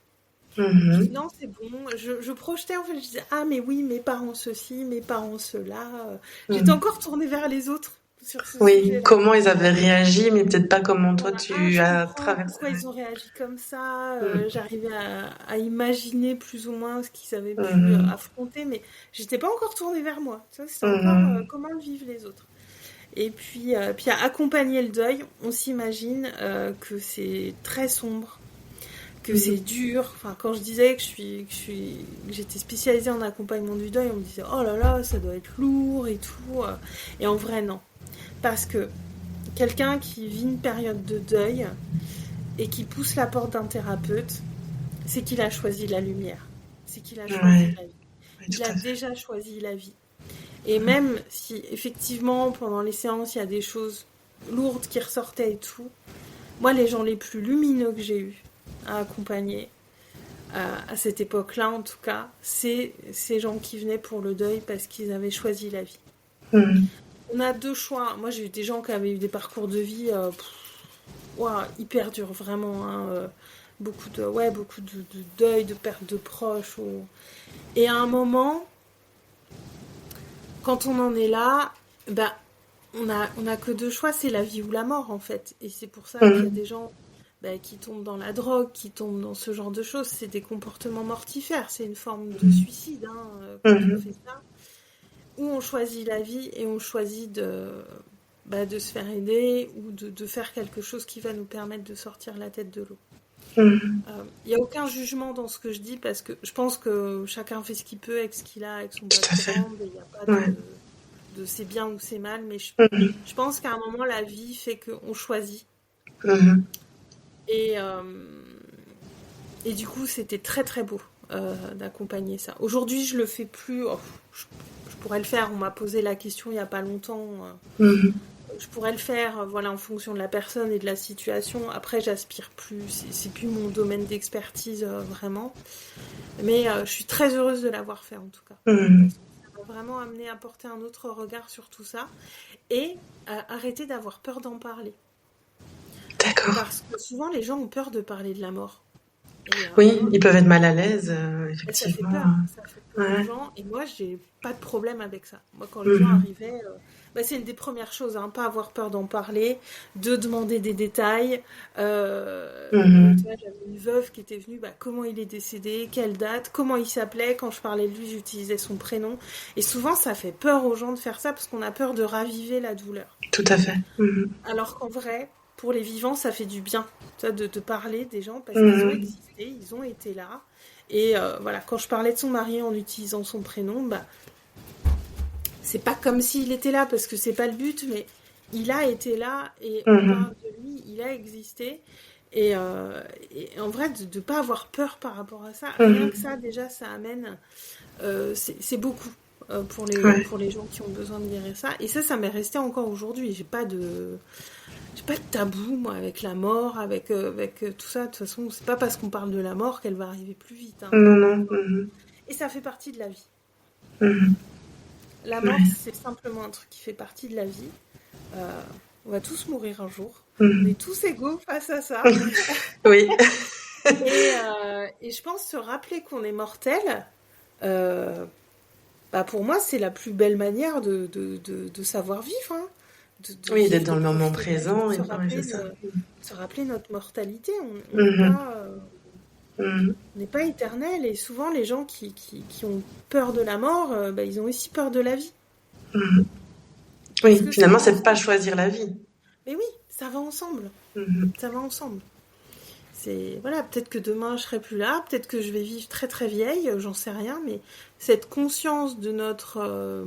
Je dis, non, c'est bon. Je projetais, en fait, je disais, ah, mais oui, mes parents ceci, mes parents cela. J'étais encore tournée vers les autres sur ce sujet-là. Comment ils avaient réagi, mais peut-être pas comment toi tu as traversé. Pourquoi ils ont réagi comme ça. J'arrivais à imaginer plus ou moins ce qu'ils avaient pu affronter, mais j'étais pas encore tournée vers moi. Ça, c'était encore comment le vivent les autres. Et puis à accompagner le deuil, on s'imagine que c'est très sombre, que c'est dur. Enfin, quand je disais que j'étais spécialisée en accompagnement du deuil, on me disait oh là là, ça doit être lourd et tout. Et en vrai, non. Parce que quelqu'un qui vit une période de deuil et qui pousse la porte d'un thérapeute, c'est qu'il a choisi la lumière. C'est qu'il a choisi la vie. Il a déjà choisi la vie. Et même si, effectivement, pendant les séances, il y a des choses lourdes qui ressortaient et tout, moi, les gens les plus lumineux que j'ai eus à accompagner, à cette époque-là, en tout cas, c'est ces gens qui venaient pour le deuil parce qu'ils avaient choisi la vie. On a 2 choix. Moi, j'ai eu des gens qui avaient eu des parcours de vie hyper durs, vraiment. Hein, beaucoup de deuil, de perte de proches. Et à un moment... Quand on en est là, on a que 2 choix, c'est la vie ou la mort en fait. Et c'est pour ça qu'il y a des gens qui tombent dans la drogue, qui tombent dans ce genre de choses. C'est des comportements mortifères, c'est une forme de suicide quand on fait ça. Ou on choisit la vie et on choisit de se faire aider ou de faire quelque chose qui va nous permettre de sortir la tête de l'eau. Il n'y a aucun jugement dans ce que je dis parce que je pense que chacun fait ce qu'il peut avec ce qu'il a, avec son background, il n'y a pas de c'est bien ou c'est mal, mais je pense qu'à un moment la vie fait qu'on choisit. Et du coup c'était très très beau d'accompagner ça. Aujourd'hui je le fais plus, je pourrais le faire, on m'a posé la question il n'y a pas longtemps. Je pourrais le faire en fonction de la personne et de la situation. Après, j'aspire plus. C'est plus mon domaine d'expertise vraiment. Mais je suis très heureuse de l'avoir fait en tout cas. Ça m'a vraiment amené à porter un autre regard sur tout ça et à arrêter d'avoir peur d'en parler. D'accord. Parce que souvent, les gens ont peur de parler de la mort. Et, Oui, ils peuvent être mal à l'aise, ça fait effectivement. peur. Ça fait peur aux Ouais. gens. Et moi, j'ai pas de problème avec ça. Moi, quand les gens arrivaient, c'est une des premières choses, hein, pas avoir peur d'en parler, de demander des détails. Tu vois, j'avais une veuve qui était venue, comment il est décédé, quelle date, comment il s'appelait. Quand je parlais de lui, j'utilisais son prénom. Et souvent, ça fait peur aux gens de faire ça parce qu'on a peur de raviver la douleur. Tout à fait. Alors qu'en vrai, pour les vivants, ça fait du bien, ça, de parler des gens parce qu'ils ont existé, ils ont été là. Et voilà, quand je parlais de son mari en utilisant son prénom, c'est pas comme s'il était là parce que c'est pas le but, mais il a été là et on parle de lui, il a existé. Et en vrai, de pas avoir peur par rapport à ça, rien que ça, déjà, ça amène. C'est beaucoup pour les gens qui ont besoin de guérir ça. Et ça m'est resté encore aujourd'hui. J'ai pas de tabou, moi, avec la mort, avec tout ça. De toute façon, c'est pas parce qu'on parle de la mort qu'elle va arriver plus vite. Hein. Non. Et ça fait partie de la vie. Mhm. La mort, Ouais. c'est simplement un truc qui fait partie de la vie. On va tous mourir un jour. Mhm. On est tous égaux face à ça. Oui. Et je pense se rappeler qu'on est mortel, pour moi, c'est la plus belle manière de savoir vivre. Hein. Oui, Vivre, d'être dans de le moment profiter de la vie, présent, de et ouais, c'est ça. se rappeler notre mortalité. On Mhm. n'est pas éternel. Et souvent, les gens qui ont peur de la mort, ils ont aussi peur de la vie. Mhm. Parce Oui, que finalement, ça va c'est pas ensemble. choisir la vie. Mais oui, ça va ensemble. Mhm. Ça va ensemble. Voilà, peut-être que demain je serai plus là, peut-être que je vais vivre très très vieille, j'en sais rien, mais cette conscience de notre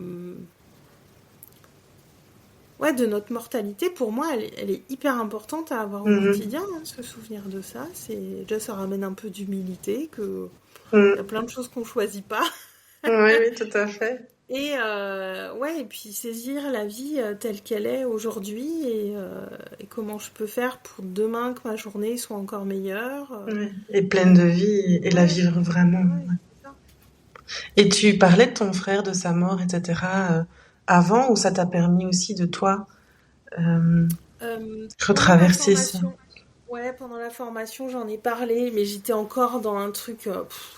de notre mortalité, pour moi, elle est hyper importante à avoir au quotidien, hein, se souvenir de ça. Déjà, ça ramène un peu d'humilité, que il y a plein de choses qu'on choisit pas. Oui, tout à fait. Et et puis saisir la vie telle qu'elle est aujourd'hui et comment je peux faire pour demain que ma journée soit encore meilleure. Ouais. Et pleine de vie, et la vivre vraiment. C'est ça. Et tu parlais de ton frère, de sa mort, etc. Avant, ou ça t'a permis aussi de toi Pendant la retraverser ça? formation, pendant la formation, j'en ai parlé, mais j'étais encore dans un truc.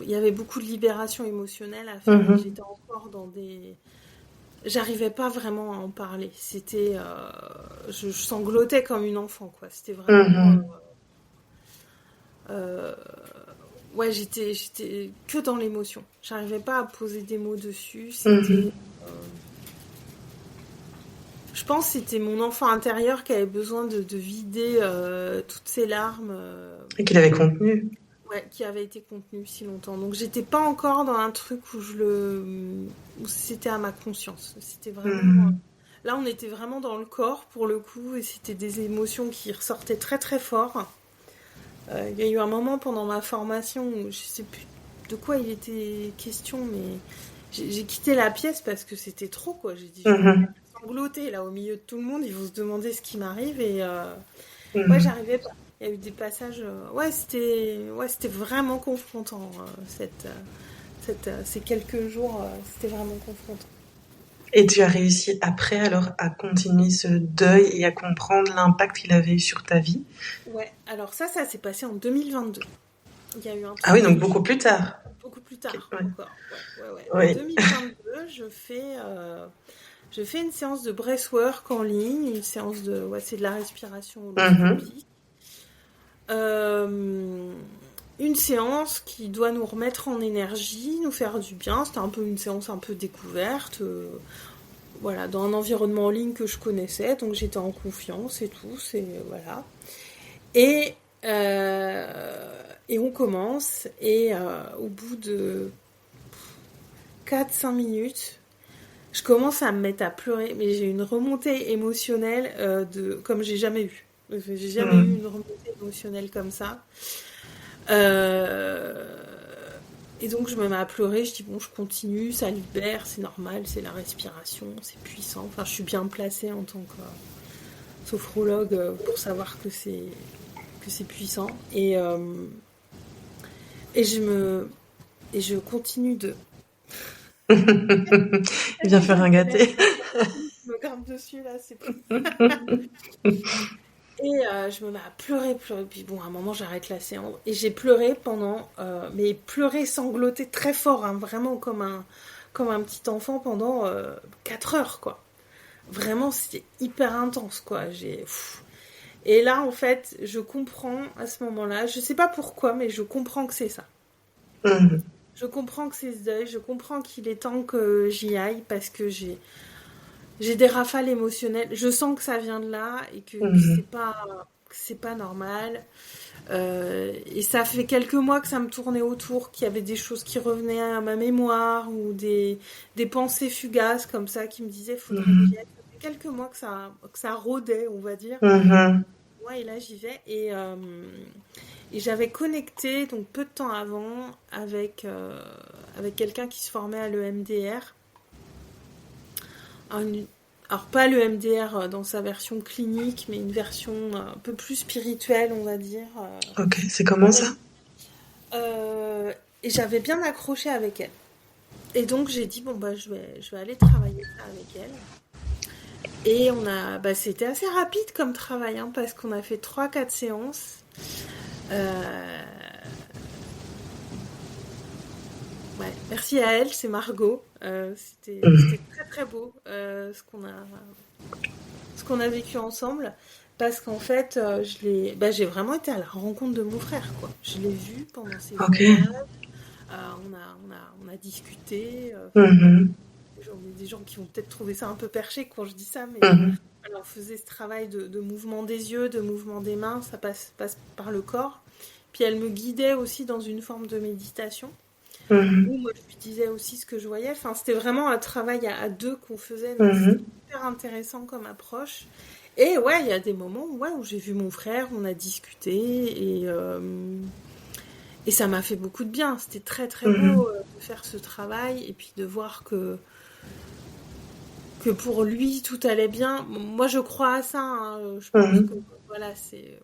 Il y avait beaucoup de libération émotionnelle à faire, et Mhm. j'étais encore dans des. J'arrivais pas vraiment à en parler. C'était, je sanglotais comme une enfant, quoi. C'était vraiment. Mhm. J'étais que dans l'émotion. J'arrivais pas à poser des mots dessus. Mhm. Je pense que c'était mon enfant intérieur qui avait besoin de vider toutes ses larmes Et qu'il avait contenu. qui avaient été contenues si longtemps. Donc j'étais pas encore dans un truc où où c'était à ma conscience. C'était vraiment. Là, on était vraiment dans le corps pour le coup, et c'était des émotions qui ressortaient très très fort. Il y a eu un moment pendant ma formation où je sais plus de quoi il était question, mais j'ai quitté la pièce parce que c'était trop, quoi. J'ai dit, je vais Mhm. sangloter là au milieu de tout le monde, ils vont se demander ce qui m'arrive, et Mhm. j'arrivais pas. Il y a eu des passages, c'était vraiment confrontant, ces quelques jours, c'était vraiment confrontant. Et tu as réussi après, alors, à continuer ce deuil et à comprendre l'impact qu'il avait eu sur ta vie? Ouais, alors ça s'est passé en 2022. Il y a eu un Ah truc oui, donc que beaucoup plus tard. beaucoup plus tard Ouais. encore. Ouais. En Oui. 2022, je fais une séance de breathwork en ligne, une séance c'est de la respiration holoscopique. Une séance qui doit nous remettre en énergie, nous faire du bien. C'était un peu une séance un peu découverte, dans un environnement en ligne que je connaissais, donc j'étais en confiance et tout, voilà. Et on commence, et au bout de 4-5 minutes, je commence à me mettre à pleurer, mais j'ai une remontée émotionnelle comme j'ai jamais eu. J'ai jamais eu une remontée émotionnelle comme ça. Et donc je me mets à pleurer, je dis bon, je continue, ça libère, c'est normal, c'est la respiration, c'est puissant. Enfin, je suis bien placée en tant que sophrologue pour savoir que c'est puissant. Et je continue de. Viens faire un gâté. Je me grimpe dessus, là, c'est plus... Et je me mets à pleurer. Puis bon, à un moment, j'arrête la séance. Et j'ai pleuré pendant... mais pleurer, sangloter très fort, hein, vraiment comme un petit enfant pendant 4 heures, quoi. Vraiment, c'était hyper intense, quoi. Et là, en fait, je comprends à ce moment-là, je sais pas pourquoi, mais je comprends que c'est ça. Mhm. Je comprends que c'est ce deuil, je comprends qu'il est temps que j'y aille parce que j'ai des rafales émotionnelles. Je sens que ça vient de là et que Mhm. c'est pas normal. Et ça fait quelques mois que ça me tournait autour, qu'il y avait des choses qui revenaient à ma mémoire ou des pensées fugaces comme ça qui me disaient faudrait que j'y Mhm. aille. Ça fait quelques mois que ça rôdait, on va dire. Mhm. Ouais, et là j'y vais. Et j'avais connecté, donc peu de temps avant, avec quelqu'un qui se formait à l'EMDR. Alors, pas l'EMDR dans sa version clinique, mais une version un peu plus spirituelle, on va dire. Ok, c'est comment ça? Euh, et j'avais bien accroché avec elle. Et donc j'ai dit, bon, bah, je vais aller travailler ça avec elle. Et c'était assez rapide comme travail, hein, parce qu'on a fait 3-4 séances. Euh, ouais, merci à elle, c'est Margot. C'était Mhm. très très beau ce qu'on a vécu ensemble. Parce qu'en fait, j'ai vraiment été à la rencontre de mon frère, quoi. Je l'ai vu pendant ses Ok. voyages. On a discuté. Mhm. Des gens qui vont peut-être trouver ça un peu perché quand je dis ça, mais Mhm. voilà, on faisait ce travail de mouvement des yeux, de mouvement des mains, ça passe par le corps. Puis elle me guidait aussi dans une forme de méditation, Mhm. où moi je lui disais aussi ce que je voyais. Enfin, c'était vraiment un travail à deux qu'on faisait, donc c'était Mhm. hyper intéressant comme approche. Et ouais, il y a des moments où j'ai vu mon frère, on a discuté, et ça m'a fait beaucoup de bien. C'était très très beau Mhm. de faire ce travail, et puis de voir que pour lui tout allait bien. Moi je crois à ça, hein. Je pense que Mhm. voilà, c'est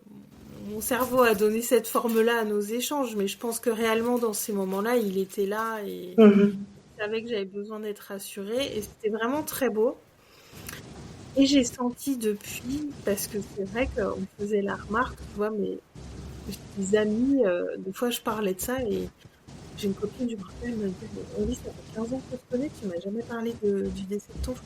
mon cerveau a donné cette forme-là à nos échanges, mais je pense que réellement dans ces moments-là, il était là et Mhm. il savait que j'avais besoin d'être rassurée et c'était vraiment très beau. Et j'ai senti depuis, parce que c'est vrai qu'on me faisait la remarque, tu vois, mais j'ai des amis, des fois je parlais de ça et j'ai une copine, je me rappelle, elle me disait, mais Oli, ça fait 15 ans qu'on se connaît, tu m'as jamais parlé du décès de ton frère.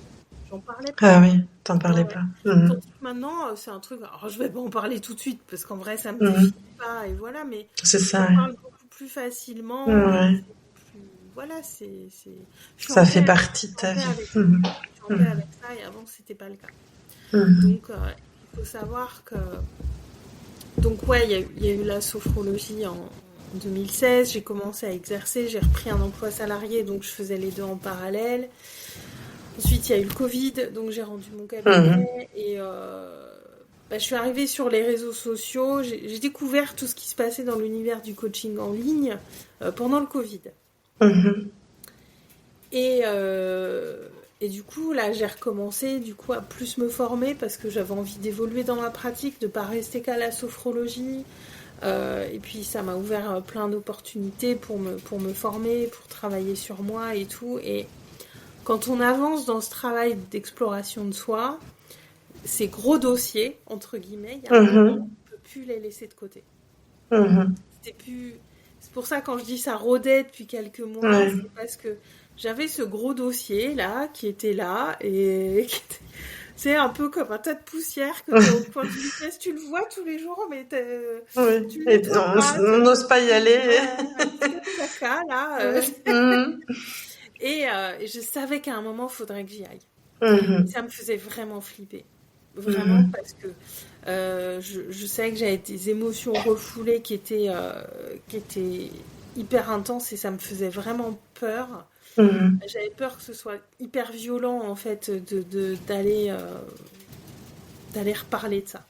J'en parlais pas. Ah oui, t'en Ouais, parlais ouais. pas. Mhm. Tandis que maintenant, c'est un truc. Alors, je vais pas en parler tout de suite parce qu'en vrai, ça me définit Mhm. pas et voilà. Mais C'est ça, j'en ouais. parle beaucoup plus facilement. Ouais. C'est plus. Voilà, c'est. Je suis en Ça fait paix. partie de Je suis en ta paix vie. avec ça. Mhm. Je suis en paix Mhm. avec ça et avant, c'était pas le cas. Mhm. Donc, il faut savoir que. Donc, ouais, il y a eu la sophrologie en 2016. J'ai commencé à exercer. J'ai repris un emploi salarié, donc je faisais les deux en parallèle. Ensuite, il y a eu le Covid, donc j'ai rendu mon Mhm. cabinet et je suis arrivée sur les réseaux sociaux. J'ai découvert tout ce qui se passait dans l'univers du coaching en ligne pendant le Covid. Mhm. Et, euh, et du coup, là, j'ai recommencé du coup, à plus me former parce que j'avais envie d'évoluer dans ma pratique, de ne pas rester qu'à la sophrologie. Et puis, ça m'a ouvert plein d'opportunités pour me former, pour travailler sur moi et tout. Et quand on avance dans ce travail d'exploration de soi, ces gros dossiers, entre guillemets, il y a un moment, Mhm. on ne peut plus les laisser de côté. Mhm. C'était plus... C'est pour ça quand je dis ça rôdait depuis quelques mois, Ouais. c'est parce que j'avais ce gros dossier là, qui était là, et c'est un peu comme un tas de poussière que tu as au point d'une vitesse, tu le vois tous les jours, mais Oui. tu le Et nettoies pas, on n'ose pas y aller. un petit peu de caca là. Mhm. Et je savais qu'à un moment, il faudrait que j'y aille. Mhm. Ça me faisait vraiment flipper. Vraiment, Mhm. parce que je savais que j'avais des émotions refoulées qui étaient hyper intenses et ça me faisait vraiment peur. Mhm. J'avais peur que ce soit hyper violent, en fait, d'aller reparler de ça.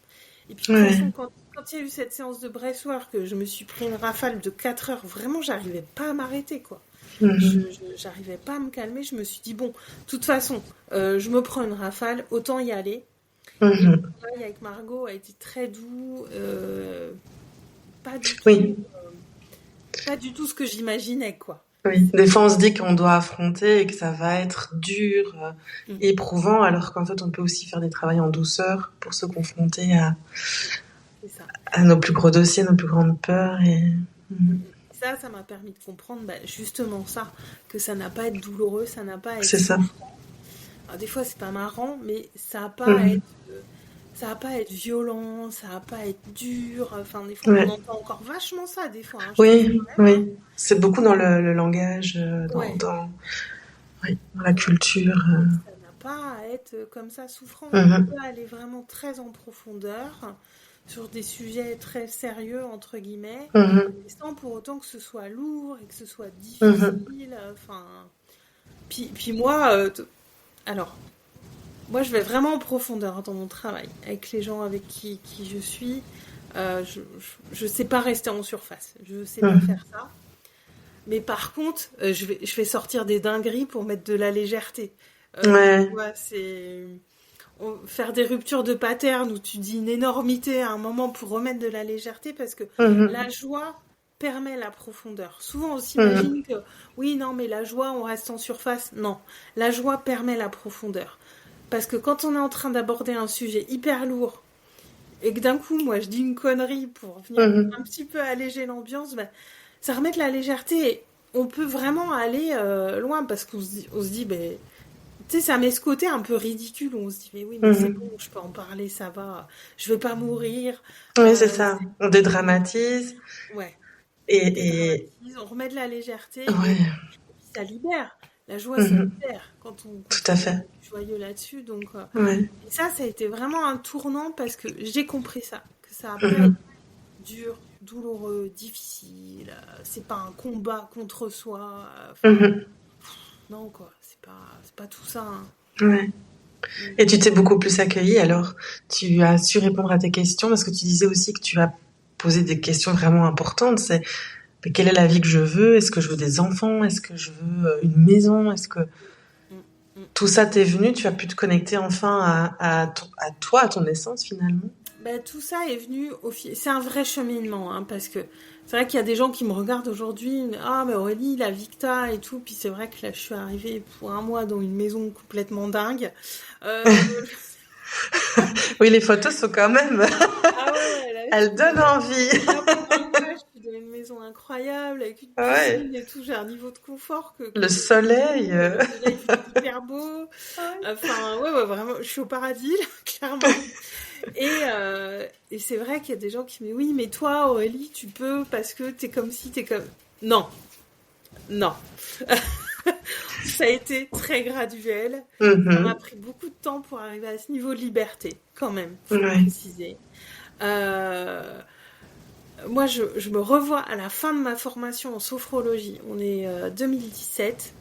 Et puis, de toute Ouais. façon, quand il y a eu cette séance de breathwork, je me suis pris une rafale de 4 heures. Vraiment, j'arrivais pas à m'arrêter, quoi. Mhm. J'arrivais pas à me calmer. Je me suis dit, bon, de toute façon, je me prends une rafale, autant y aller. Et le Mhm. travail avec Margot a été très doux, pas du tout, Oui. pas du tout ce que j'imaginais, quoi. Oui, des fois on se dit qu'on doit affronter et que ça va être dur, Mm. éprouvant, alors qu'en fait on peut aussi faire des travaux en douceur pour se confronter C'est ça. à nos plus gros dossiers, nos plus grandes peurs et Ça m'a permis de comprendre justement ça, que ça n'a pas à être douloureux, ça n'a pas à être c'est ça. souffrant. Alors, des fois, c'est pas marrant, mais ça n'a pas à Mhm. être, ça a pas à être violent, ça n'a pas à être dur. Enfin, des fois, on Ouais. entend encore vachement ça, des fois, hein, je trouve Oui, quand même, hein. oui. C'est beaucoup dans le langage, Ouais. oui, dans la culture. Ça n'a pas à être comme ça souffrant. On Mhm. peut aller vraiment très en profondeur sur des sujets très sérieux, entre guillemets, Mhm. sans pour autant que ce soit lourd et que ce soit Mhm. difficile. Enfin, puis moi, alors, moi, je vais vraiment en profondeur dans mon travail, avec les gens avec qui je suis. Je sais pas rester en surface. Je sais pas Mhm. faire ça. Mais par contre, je vais sortir des dingueries pour mettre de la légèreté. Tu Ouais. vois, faire des ruptures de pattern où tu dis une énormité à un moment pour remettre de la légèreté parce que la Mhm. joie permet la profondeur. Souvent on Mhm. s'imagine que oui, non, mais la joie, on reste en surface. Non, la joie permet la profondeur. Parce que quand on est en train d'aborder un sujet hyper lourd et que d'un coup, moi, je dis une connerie pour venir un Mhm. petit peu alléger l'ambiance, ça remet de la légèreté. Et on peut vraiment aller loin parce on se dit, tu sais, ça met ce côté un peu ridicule où on se dit, mais oui, mais c'est Mhm. bon, je peux en parler, ça va, je vais pas mourir. Oui, c'est Euh, ça. On dédramatise ouais, on et dédramatise, on remet de la légèreté et ouais. puis ça libère. La joie, ça Mhm. libère Tout quand à on est fait. joyeux là-dessus. Donc, Ouais. et ça a été vraiment un tournant parce que j'ai compris ça, que ça n'a pas été Mhm. dur, douloureux, difficile. C'est pas un combat contre soi. Enfin, Mhm. non, quoi, c'est pas tout ça, hein. Ouais. Et tu t'es beaucoup plus accueillie, alors tu as su répondre à tes questions parce que tu disais aussi que tu as posé des questions vraiment importantes. C'est mais quelle est la vie que je veux? Est-ce que je veux des enfants? Est-ce que je veux une maison? Est-ce que Mm, mm. tout ça t'est venu? Tu as pu te connecter enfin à toi, à ton essence finalement? Tout ça est venu c'est un vrai cheminement, hein, parce que c'est vrai qu'il y a des gens qui me regardent aujourd'hui, ah mais Aurélie, la Victa et tout, puis c'est vrai que là je suis arrivée pour un mois dans une maison complètement dingue. Euh, Oui, les photos sont quand même, ah ouais, ouais, là, elles donnent envie. là, pour un mois, je suis dans une maison incroyable, avec une Ouais. piscine et tout, j'ai un niveau de confort que Le j'ai pas du soleil. tout, le soleil il fait hyper beau, enfin ouais, ouais, vraiment, je suis au paradis là, clairement. Et c'est vrai qu'il y a des gens qui me disent oui, mais toi, Aurélie, tu peux parce que t'es comme si, t'es comme. Non, non. Ça a été très graduel. Ça m'a Mhm. pris beaucoup de temps pour arriver à ce niveau de liberté, quand même, faut le Ouais. préciser. Euh, Moi, je me revois à la fin de ma formation en sophrologie. On est 2017.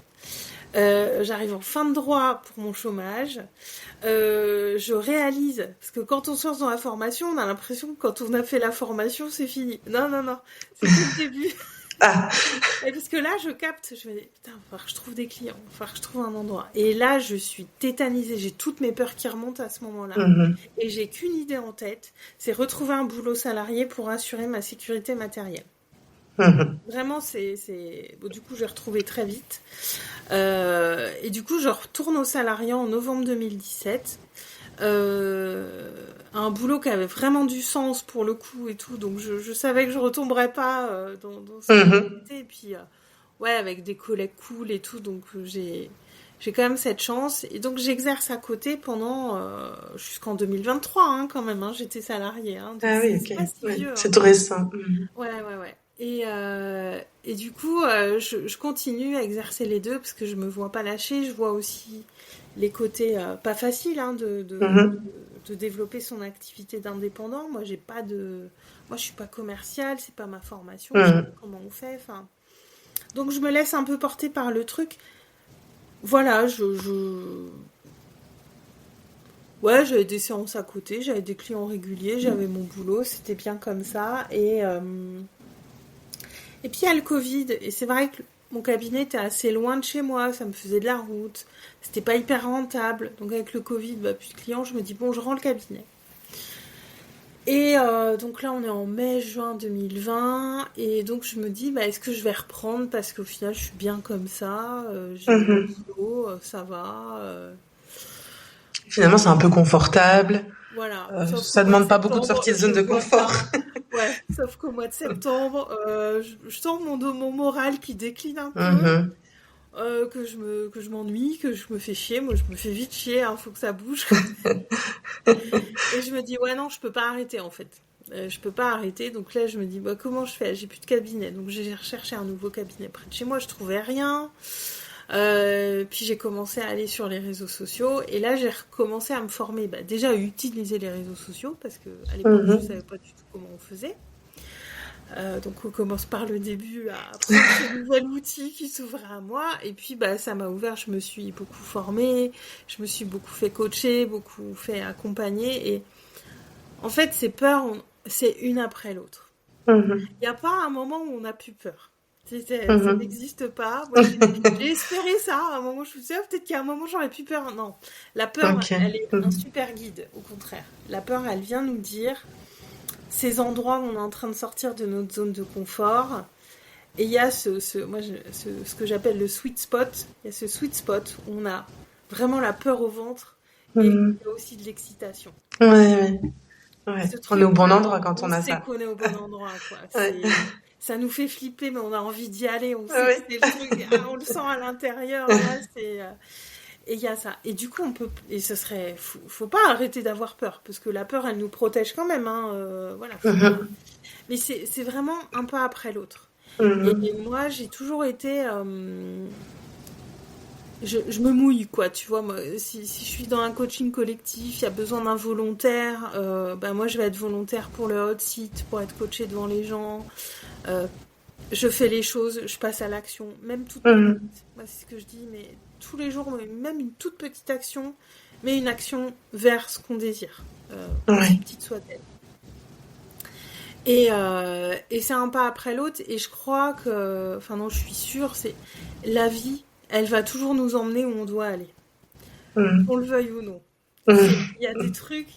J'arrive en fin de droit pour mon chômage. Je réalise, parce que quand on se lance dans la formation, on a l'impression que quand on a fait la formation, c'est fini. Non, non, non, c'est que le début. Ah. Et parce que là, je capte, je me dis, putain, il va falloir que je trouve des clients, il va falloir que je trouve un endroit. Et là, je suis tétanisée, j'ai toutes mes peurs qui remontent à ce moment-là. Mhm. Et j'ai qu'une idée en tête, c'est retrouver un boulot salarié pour assurer ma sécurité matérielle. Mhm. Vraiment, Bon, du coup, j'ai retrouvé très vite. Et du coup, je retourne au salariat en novembre 2017. Un boulot qui avait vraiment du sens pour le coup et tout. Donc, je savais que je retomberais pas dans ce qui Mhm. était. Et puis, ouais, avec des collègues cool et tout. Donc, j'ai quand même cette chance. Et donc, j'exerce à côté pendant jusqu'en 2023, hein, quand même. Hein, j'étais salariée. Hein, donc, Ah oui, c'est ok. pas si Ouais. vieux. C'est Hein. tout récent. Mhm. Ouais, ouais, ouais. Et du coup, je continue à exercer les deux parce que je me vois pas lâcher. Je vois aussi les côtés pas faciles hein, Mhm. de développer son activité d'indépendant. Moi, je suis pas commerciale, c'est pas ma formation, je sais pas Mhm. comment on fait. Enfin, donc je me laisse un peu porter par le truc. Voilà, ouais, j'avais des séances à côté, j'avais des clients réguliers, j'avais mon boulot, c'était bien comme ça. Et puis il y a le Covid, et c'est vrai que mon cabinet était assez loin de chez moi, ça me faisait de la route, c'était pas hyper rentable. Donc avec le Covid, plus de clients, je me dis bon, je rends le cabinet. Et donc là, on est en mai-juin 2020. Et donc, je me dis, est-ce que je vais reprendre? Parce qu'au final, je suis bien comme ça. J'ai mon boulot, ça va. Finalement, c'est un peu confortable. Voilà. Ça demande pas beaucoup de sorties de zone de confort. Ouais, sauf qu'au mois de septembre, je sens mon moral qui décline un peu. Que je m'ennuie, que je me fais chier. Moi, je me fais vite chier, faut que ça bouge. Et je me dis, ouais, non, je peux pas arrêter, en fait. Je peux pas arrêter. Donc là, je me dis, comment je fais? J'ai plus de cabinet. Donc j'ai recherché un nouveau cabinet près de chez moi. Je trouvais rien. Puis j'ai commencé à aller sur les réseaux sociaux. Et là, j'ai recommencé à me former. Déjà, à utiliser les réseaux sociaux. Parce qu'à l'époque, je savais pas du tout comment on faisait. Donc on commence par le début à apprendre ce nouvel outil qui s'ouvrait à moi et puis ça m'a ouvert, je me suis beaucoup formée, je me suis beaucoup fait coacher, beaucoup fait accompagner et en fait ces peurs, c'est une après l'autre. Il n'y a pas un moment où on n'a plus peur. Ça n'existe pas. Moi, j'ai espéré ça. À un moment, je me suis dit, peut-être qu'il y a un moment, j'aurais plus peur. Non, la peur, elle est un super guide, au contraire. La peur, elle vient nous dire ces endroits où on est en train de sortir de notre zone de confort. Et il y a ce que j'appelle le sweet spot. Il y a ce sweet spot où on a vraiment la peur au ventre et il y a aussi de l'excitation. Ouais. On est au bon endroit quand on a ça. On sait qu'on est au bon endroit, quoi. Ça nous fait flipper, mais on a envie d'y aller. On sait que c'est le truc. On le sent à l'intérieur. Là, et il y a ça. Et du coup, et ce serait, faut pas arrêter d'avoir peur, parce que la peur, elle nous protège quand même, voilà. Mais c'est vraiment un pas après l'autre. Et moi, j'ai toujours été, je me mouille, quoi, tu vois. Moi, si je suis dans un coaching collectif, il y a besoin d'un volontaire, moi, je vais être volontaire pour le hot seat, pour être coachée devant les gens. Je fais les choses, je passe à l'action, même toute petite. Moi, c'est ce que je dis, mais tous les jours, même une toute petite action, mais une action vers ce qu'on désire, aussi petite soit-elle. Et c'est un pas après l'autre, et je crois que, je suis sûre, c'est la vie, elle va toujours nous emmener où on doit aller, qu'on le veuille ou non. Il y a des trucs,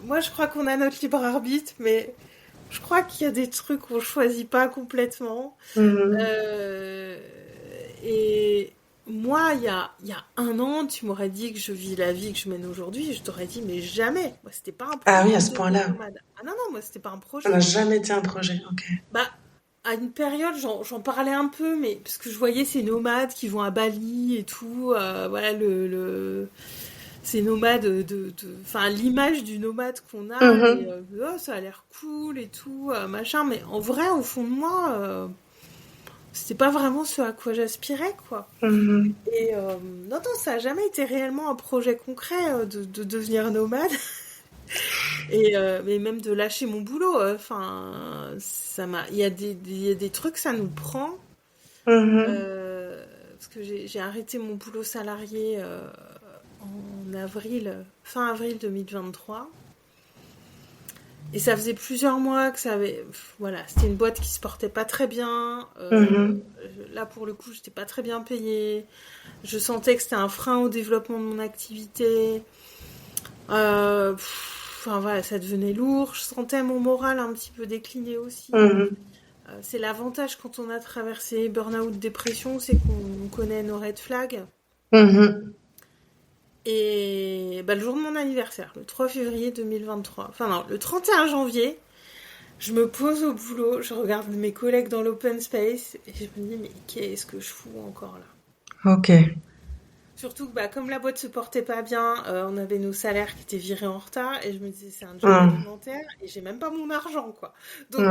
moi je crois qu'on a notre libre arbitre, mais je crois qu'il y a des trucs qu'on choisit pas complètement. Et moi, il y a un an, tu m'aurais dit que je vis la vie que je mène aujourd'hui, je t'aurais dit, mais jamais. Moi, c'était pas un projet. Ah oui, à ce point-là. Ah non, moi, c'était pas un projet. Ça n'a jamais été un projet, ok. À une période, j'en parlais un peu, mais parce que je voyais ces nomades qui vont à Bali et tout, voilà, ces nomades l'image du nomade qu'on a, et, ça a l'air cool et tout, machin, mais en vrai, au fond de moi, c'était pas vraiment ce à quoi j'aspirais, quoi. Et non, ça a jamais été réellement un projet concret de devenir nomade. Et mais même de lâcher mon boulot, il y a des trucs, ça nous prend. Parce que j'ai arrêté mon boulot salarié en fin avril 2023. Et ça faisait plusieurs mois que c'était une boîte qui se portait pas très bien. Là, pour le coup, j'étais pas très bien payée. Je sentais que c'était un frein au développement de mon activité. Ça devenait lourd. Je sentais mon moral un petit peu décliner aussi. C'est l'avantage quand on a traversé burn-out, dépression, c'est qu'on connaît nos red flags. Et le jour de mon anniversaire, le 3 février 2023, le 31 janvier, je me pose au boulot, je regarde mes collègues dans l'open space et je me dis, mais qu'est-ce que je fous encore là? Ok. Surtout que comme la boîte se portait pas bien, on avait nos salaires qui étaient virés en retard et je me disais, c'est un job alimentaire et j'ai même pas mon argent, quoi. Donc,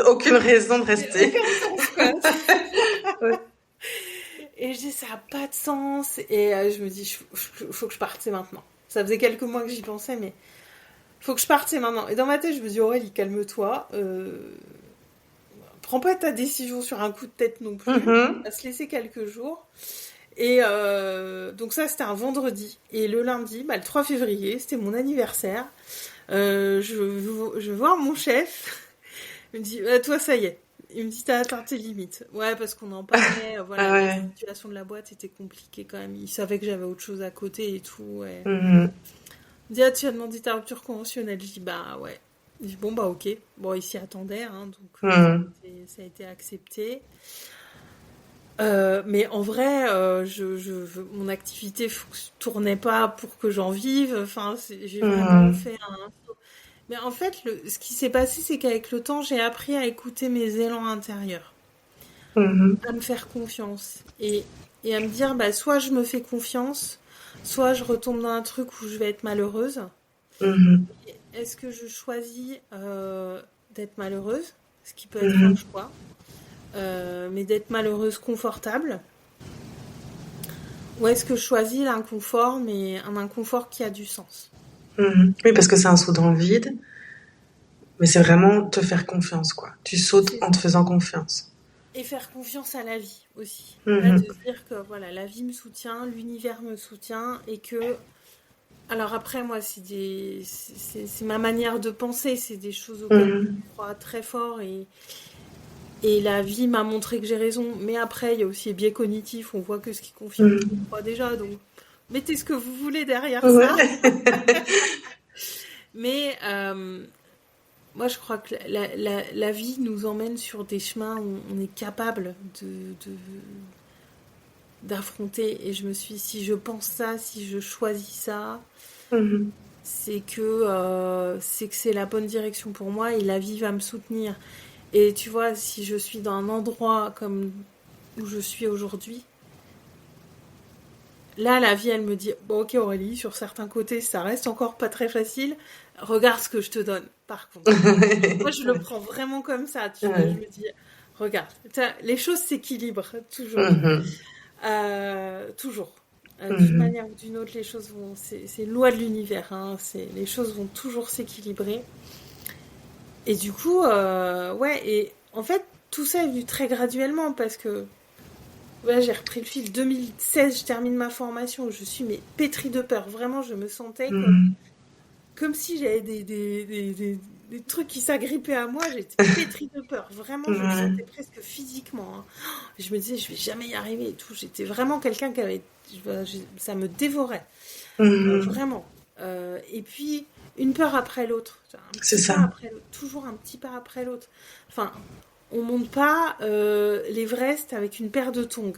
aucune raison de rester. Aucun sens, quoi. Et je dis, ça n'a pas de sens. Et je me dis, faut que je parte, c'est maintenant. Ça faisait quelques mois que j'y pensais, mais faut que je parte, c'est maintenant. Et dans ma tête, je me dis, Aurélie, calme-toi. Prends pas ta décision sur un coup de tête non plus. On va se laisser quelques jours. Et donc ça, c'était un vendredi. Et le lundi, le 3 février, c'était mon anniversaire. Je vais voir mon chef. Il me dit, toi, ça y est. Il me dit, t'as atteint tes limites. Ouais, parce qu'on en parlait. La situation de la boîte était compliquée quand même. Il savait que j'avais autre chose à côté et tout. Il me dit, ah, tu as demandé ta rupture conventionnelle. Je dis, bah ouais. Je dis, bon, bah ok. Bon, il s'y attendait, hein, donc Mhm. ça a été accepté. Mais en vrai, mon activité tournait pas pour que j'en vive. Enfin, j'ai vraiment Mhm. fait un... Mais en fait, ce qui s'est passé, c'est qu'avec le temps, j'ai appris à écouter mes élans intérieurs, Mhm. à me faire confiance et à me dire, bah, soit je me fais confiance, soit je retombe dans un truc où je vais être malheureuse. Mhm. Est-ce que je choisis d'être malheureuse, ce qui peut être un Mhm. choix, mais d'être malheureuse confortable, ou est-ce que je choisis l'inconfort, mais un inconfort qui a du sens? Mhm. Oui, parce que c'est un saut dans le vide, mais c'est vraiment te faire confiance, quoi. Tu sautes C'est en te ça. faisant confiance. Et faire confiance à la vie aussi. Là, de Mhm. se dire que voilà, la vie me soutient, l'univers me soutient, et que... Alors après, moi, c'est ma manière de penser, c'est des choses auxquelles Mhm. je crois très fort, et la vie m'a montré que j'ai raison. Mais après, il y a aussi les biais cognitifs, on voit que ce qui confirme ce qu'on Mhm. croit déjà, donc mettez ce que vous voulez derrière ça. Ouais. Mais moi, je crois que la vie nous emmène sur des chemins où on est capable d'affronter. Et je me suis dit, si je pense ça, si je choisis ça, Mhm. c'est que c'est la bonne direction pour moi et la vie va me soutenir. Et tu vois, si je suis dans un endroit comme où je suis aujourd'hui, là, la vie, elle me dit, bon, ok Aurélie, sur certains côtés, ça reste encore pas très facile. Regarde ce que je te donne, par contre. Moi, je le Ouais. prends vraiment comme ça, tu vois. Je Ouais. me dis, regarde, les choses s'équilibrent, toujours. Mhm. Toujours. D'une Mhm. manière ou d'une autre, les choses vont. C'est une loi de l'univers, hein, les choses vont toujours s'équilibrer. Et du coup, ouais, et en fait, tout ça est venu très graduellement parce que ouais, j'ai repris le fil 2016, je termine ma formation, je suis mais pétrie de peur. Vraiment, je me sentais Mhm. comme si j'avais des trucs qui s'agrippaient à moi, j'étais pétrie de peur. Vraiment, je le Ouais. sentais presque physiquement, hein. Je me disais, je vais jamais y arriver et tout. J'étais vraiment quelqu'un qui avait. Ça me dévorait, Mhm. vraiment. Et puis, une peur après l'autre. Un C'est petit ça. pas après l'autre. Toujours un petit pas après l'autre. Enfin, on monte pas l'Everest avec une paire de tongs.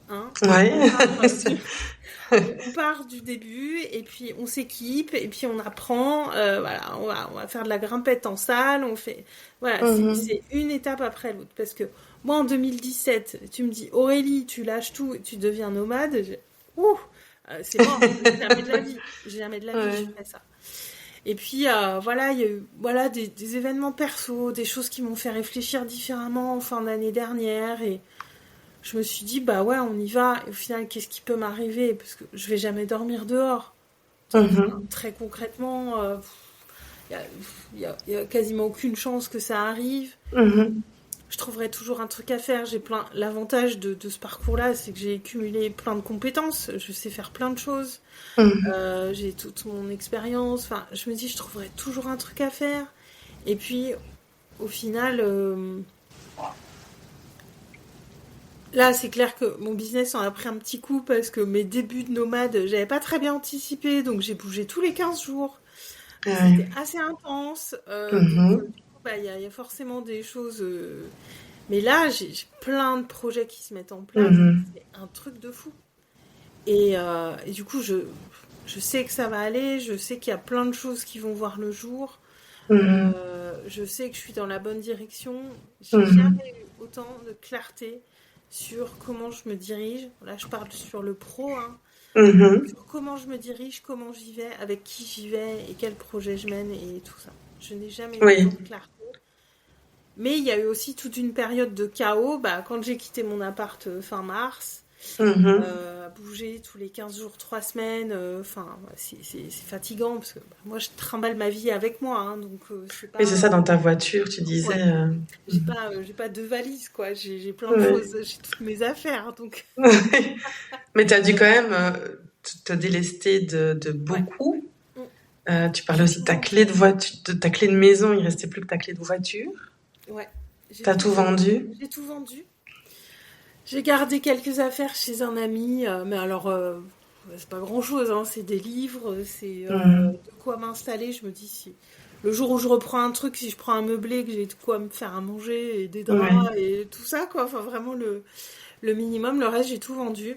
Hein. Ouais. On part du début et puis on s'équipe et puis on apprend. Voilà, on va faire de la grimpette en salle. On fait, voilà, Mhm. c'est une étape après l'autre. Parce que moi en 2017, tu me dis Aurélie, tu lâches tout et tu deviens nomade. Ouh, c'est mort. Jamais de la vie. Jamais de la vie je Ouais. ferais ça. Et puis voilà, il y a eu voilà des événements perso, des choses qui m'ont fait réfléchir différemment en fin d'année dernière et je me suis dit, bah ouais, on y va. Et au final, qu'est-ce qui peut m'arriver? Parce que je vais jamais dormir dehors. Enfin, Mhm. très concrètement, il y a quasiment aucune chance que ça arrive. Mhm. Je trouverai toujours un truc à faire. J'ai plein. L'avantage de ce parcours-là, c'est que j'ai cumulé plein de compétences. Je sais faire plein de choses. Mhm. J'ai toute mon expérience. Enfin, je me dis, je trouverai toujours un truc à faire. Et puis, au final, là, c'est clair que mon business en a pris un petit coup parce que mes débuts de nomade, j'avais pas très bien anticipé, donc j'ai bougé tous les 15 jours. Ouais. C'était assez intense, Mhm. du coup, bah, il y a forcément des choses. Mais là, j'ai plein de projets qui se mettent en place. Mhm. C'est un truc de fou. Et du coup, je sais que ça va aller, je sais qu'il y a plein de choses qui vont voir le jour. Mhm. Je sais que je suis dans la bonne direction. J'ai Mhm. jamais eu autant de clarté sur comment je me dirige. Là, je parle sur le pro, hein. Mhm. Sur comment je me dirige, comment j'y vais, avec qui j'y vais et quel projet je mène et tout ça. Je n'ai jamais eu autant Oui. de clarté. Mais il y a eu aussi toute une période de chaos. Bah, quand j'ai quitté mon appart fin mars, Mhm. bouger tous les 15 jours, 3 semaines, enfin, c'est fatigant parce que bah, moi, je trimballe ma vie avec moi, hein, donc c'est Oui, c'est pas. ça, dans ta voiture, tu disais. Ouais. Mhm. J'ai pas deux valises, quoi. J'ai plein de Ouais. choses, j'ai toutes mes affaires, donc. Mais tu as dû quand même te délester de Ouais. beaucoup. Mm. Tu parlais J'ai aussi de tout ta vendu. clé de voiture, de ta clé de maison, il restait plus que ta clé de voiture. Ouais. J'ai T'as tout tout vendu. vendu. J'ai tout vendu. J'ai gardé quelques affaires chez un ami, mais alors, c'est pas grand-chose, hein, c'est des livres, c'est de quoi m'installer. Je me dis, si le jour où je reprends un truc, si je prends un meublé, que j'ai de quoi me faire à manger et des draps Ouais. et tout ça, quoi. Enfin, vraiment le minimum. Le reste, j'ai tout vendu.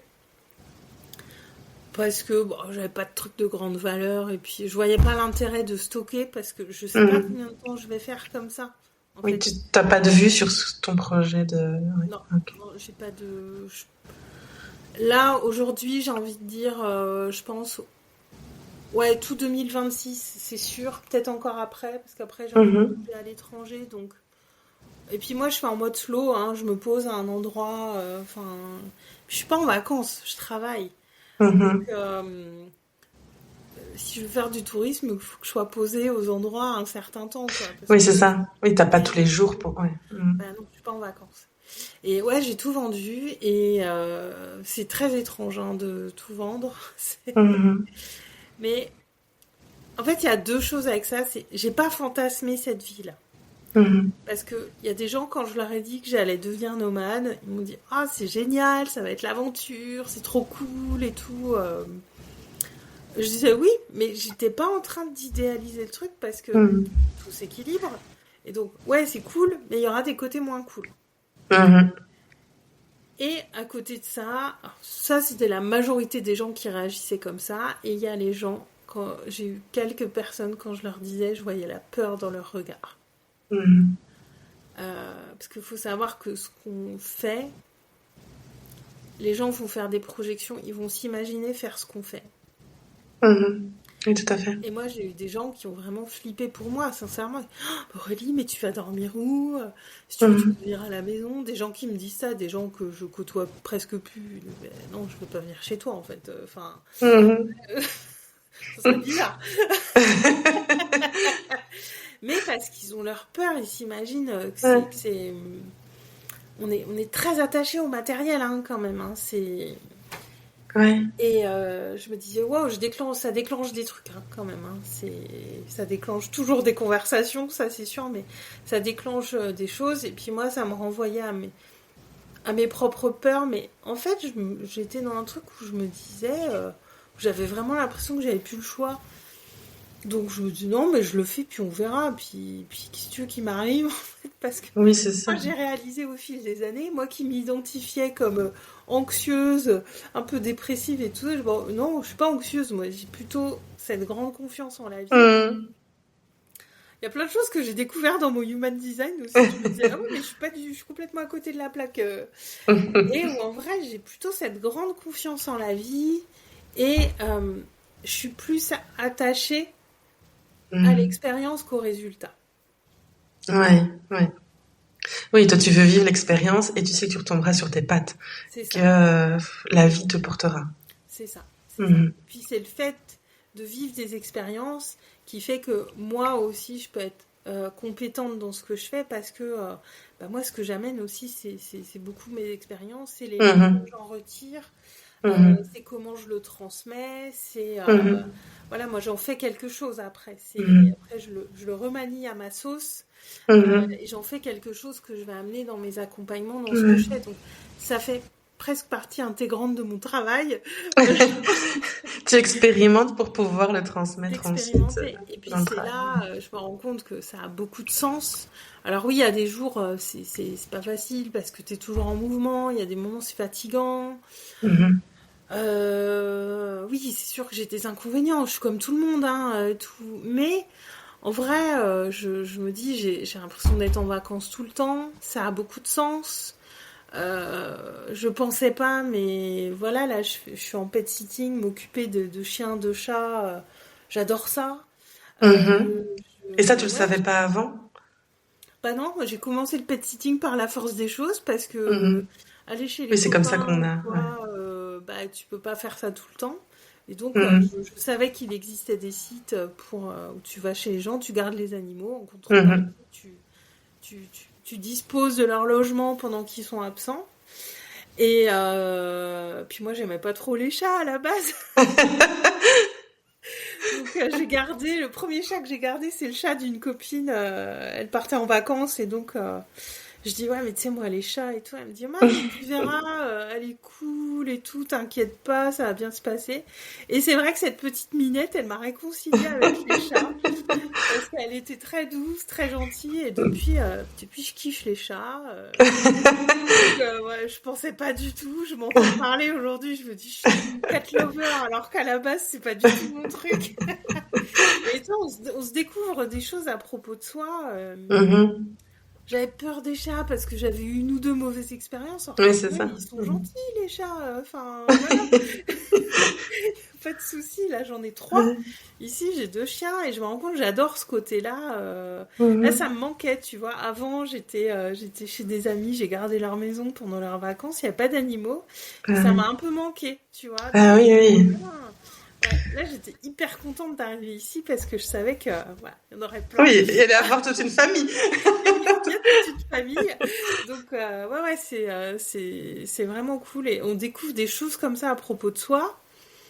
Parce que bon, j'avais pas de trucs de grande valeur et puis je voyais pas l'intérêt de stocker parce que je sais pas Mhm. combien de temps je vais faire comme ça. En Oui, fait, tu n'as pas de vue sur ton projet de... Ouais, non, ok. non, j'ai pas de. Là, aujourd'hui, j'ai envie de dire, je pense, ouais, tout 2026, c'est sûr. Peut-être encore après, parce qu'après, j'ai envie Mhm. d'aller à l'étranger, donc. Et puis moi, je fais en mode slow, hein, je me pose à un endroit, enfin, je suis pas en vacances, je travaille. Donc, Mhm. si je veux faire du tourisme, il faut que je sois posée aux endroits un certain temps, quoi. Parce Oui, que c'est sinon, ça. Oui, t'as pas tous c'est- les jours pour... Ouais. Mhm. ben non, je suis pas en vacances. Et ouais, j'ai tout vendu et c'est très étrange hein, de tout vendre. Mhm. Mais en fait, il y a deux choses avec ça. C'est, j'ai pas fantasmé cette vie-là. Mhm. Parce que il y a des gens, quand je leur ai dit que j'allais devenir nomade, ils m'ont dit ah, c'est génial, ça va être l'aventure, c'est trop cool et tout. Je disais oui, mais j'étais pas en train d'idéaliser le truc parce que Mhm. tout s'équilibre. Et donc, ouais, c'est cool, mais il y aura des côtés moins cool. Mhm. Et à côté de ça, alors ça c'était la majorité des gens qui réagissaient comme ça. Et il y a les gens, quand j'ai eu quelques personnes, quand je leur disais, je voyais la peur dans leur regard. Mhm. Parce qu'il faut savoir que ce qu'on fait, les gens vont faire des projections, ils vont s'imaginer faire ce qu'on fait. Mhm. Oui, tout à fait. Et moi, j'ai eu des gens qui ont vraiment flippé pour moi, sincèrement. Oh, Aurélie, mais tu vas dormir où? Si tu veux, tu Mhm. peux venir à la maison. Des gens qui me disent ça, des gens que je côtoie presque plus. Mais non, je veux pas venir chez toi, en fait. Enfin, Mhm. ça serait bizarre. Mais parce qu'ils ont leur peur, ils s'imaginent Ouais. on est très attaché au matériel, hein, quand même. Hein, c'est... Ouais. Et je me disais, waouh, ça déclenche des trucs hein, quand même. Hein. Ça déclenche toujours des conversations, ça c'est sûr, mais ça déclenche des choses. Et puis moi, ça me renvoyait à mes propres peurs. Mais en fait, j'étais dans un truc où je me disais, j'avais vraiment l'impression que j'avais plus le choix. Donc je me dis non, mais je le fais, puis on verra. Puis qu'est-ce que tu veux qui m'arrive en fait, parce que Oui, c'est ça. moi, j'ai réalisé au fil des années, moi qui m'identifiais comme anxieuse, un peu dépressive et tout ça, bon, non, je suis pas anxieuse, moi, j'ai plutôt cette grande confiance en la vie. Mhm. Il y a plein de choses que j'ai découvert dans mon human design aussi. Je me disais, ah oui, mais je suis complètement à côté de la plaque. Et où en vrai, j'ai plutôt cette grande confiance en la vie et je suis plus attachée à Mhm. l'expérience qu'au résultat. Ouais, ouais. Oui, toi, tu veux vivre l'expérience et tu sais que tu retomberas sur tes pattes, C'est que ça. la vie te portera. C'est ça, c'est ça. Mhm. Et puis c'est le fait de vivre des expériences qui fait que moi aussi je peux être compétente dans ce que je fais parce que bah, moi ce que j'amène aussi c'est beaucoup mes expériences, c'est les leçons que Mhm. j'en retire, Mhm. c'est comment je le transmets, c'est Mhm. voilà moi j'en fais quelque chose après, Mhm. après je le remanie à ma sauce Mhm. et j'en fais quelque chose que je vais amener dans mes accompagnements, dans ce que je Ouais. fais. Donc ça fait presque partie intégrante de mon travail Tu expérimentes pour pouvoir le transmettre ensuite d'expérimenter. Et puis dans le c'est travail. là, je me rends compte que ça a beaucoup de sens. Alors oui, il y a des jours, c'est pas facile parce que tu es toujours en mouvement, il y a des moments c'est fatigant. Mhm. Oui, c'est sûr que j'ai des inconvénients, je suis comme tout le monde, hein, tout. Mais en vrai, je me dis, j'ai l'impression d'être en vacances tout le temps, ça a beaucoup de sens. Je pensais pas, mais voilà, là, je suis en pet sitting, m'occuper de chiens, de chats, j'adore ça. Mhm. Et ça, tu le Ouais, savais pas avant? bah non, moi, j'ai commencé le pet sitting par la force des choses parce que Mhm. aller chez Oui, les c'est comme ça copains qu'on ou a. Ouais. quoi, bah tu peux pas faire ça tout le temps. Et donc, Mhm. je savais qu'il existait des sites où tu vas chez les gens, tu gardes les animaux en contrepartie, Mhm. tu disposes de leur logement pendant qu'ils sont absents. Et puis moi, j'aimais pas trop les chats à la base. Donc j'ai gardé, le premier chat que j'ai gardé, c'est le chat d'une copine. Elle partait en vacances et donc Je dis, ouais, mais tu sais, moi, les chats et tout. Elle me dit, tu verras, elle est cool et tout, t'inquiète pas, ça va bien se passer. Et c'est vrai que cette petite minette, elle m'a réconciliée avec les chats. Parce qu'elle était très douce, très gentille. Et depuis je kiffe les chats. Ouais, je pensais pas du tout. Je m'entends parler aujourd'hui. Je me dis, je suis une cat lover, alors qu'à la base, c'est pas du tout mon truc. Et toi, on se découvre des choses à propos de soi. Mhm. J'avais peur des chats parce que j'avais eu une ou deux mauvaises expériences. Alors Oui, que c'est eux, ça. ils sont gentils, les chats. Enfin, voilà. Pas de souci. Là, j'en ai 3. Ouais. Ici, j'ai 2 chiens et je me rends compte que j'adore ce côté-là. Là, ça Mhm. me manquait, tu vois. Avant, j'étais chez des amis, j'ai gardé leur maison pendant leurs vacances. Il n'y a pas d'animaux. Et ça m'a Pareil. un peu manqué, tu vois. De Ah me oui, dire, oui. ah. Ouais, là, j'étais hyper contente d'arriver ici parce que je savais que, voilà, il y en aurait plein. Oui, et aller avoir toute une famille. Il y a toute une famille. Donc, ouais, c'est vraiment cool. Et on découvre des choses comme ça à propos de soi.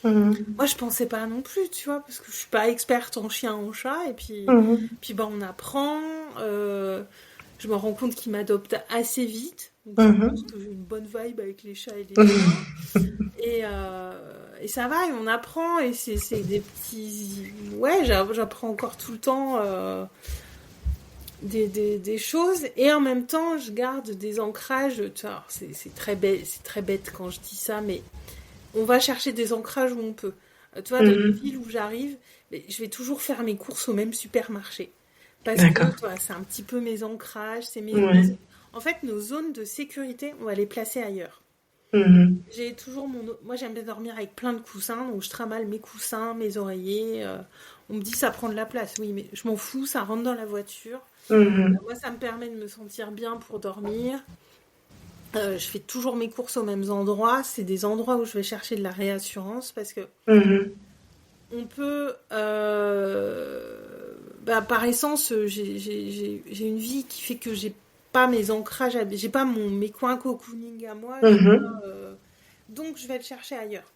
Mhm. Moi, je pensais pas non plus, tu vois, parce que je suis pas experte en chien, en chat. Et Mhm. puis bah, on apprend. Je me rends compte qu'ils m'adoptent assez vite. Donc, je pense Mhm. que j'ai une bonne vibe avec les chats et les chiens. Mhm. Et ça va, et on apprend. Et c'est des petits. Ouais, j'apprends encore tout le temps. Des choses et en même temps je garde des ancrages, tu vois, c'est très bête quand je dis ça, mais on va chercher des ancrages où on peut. Tu vois, dans une Mhm. ville où j'arrive, mais je vais toujours faire mes courses au même supermarché parce que D'accord. toi, c'est un petit peu mes ancrages, c'est Ouais. en fait nos zones de sécurité, on va les placer ailleurs. Mhm. J'ai toujours moi j'aime bien dormir avec plein de coussins, donc je trimballe mes coussins, mes oreillers. On me dit ça prend de la place, oui, mais je m'en fous, ça rentre dans la voiture. Mhm. Moi, ça me permet de me sentir bien pour dormir. Je fais toujours mes courses aux mêmes endroits. C'est des endroits où je vais chercher de la réassurance parce que Mhm. on peut, bah, par essence, j'ai une vie qui fait que j'ai pas mes ancrages, j'ai pas mes coins cocooning à moi. Mhm. Donc, je vais le chercher ailleurs.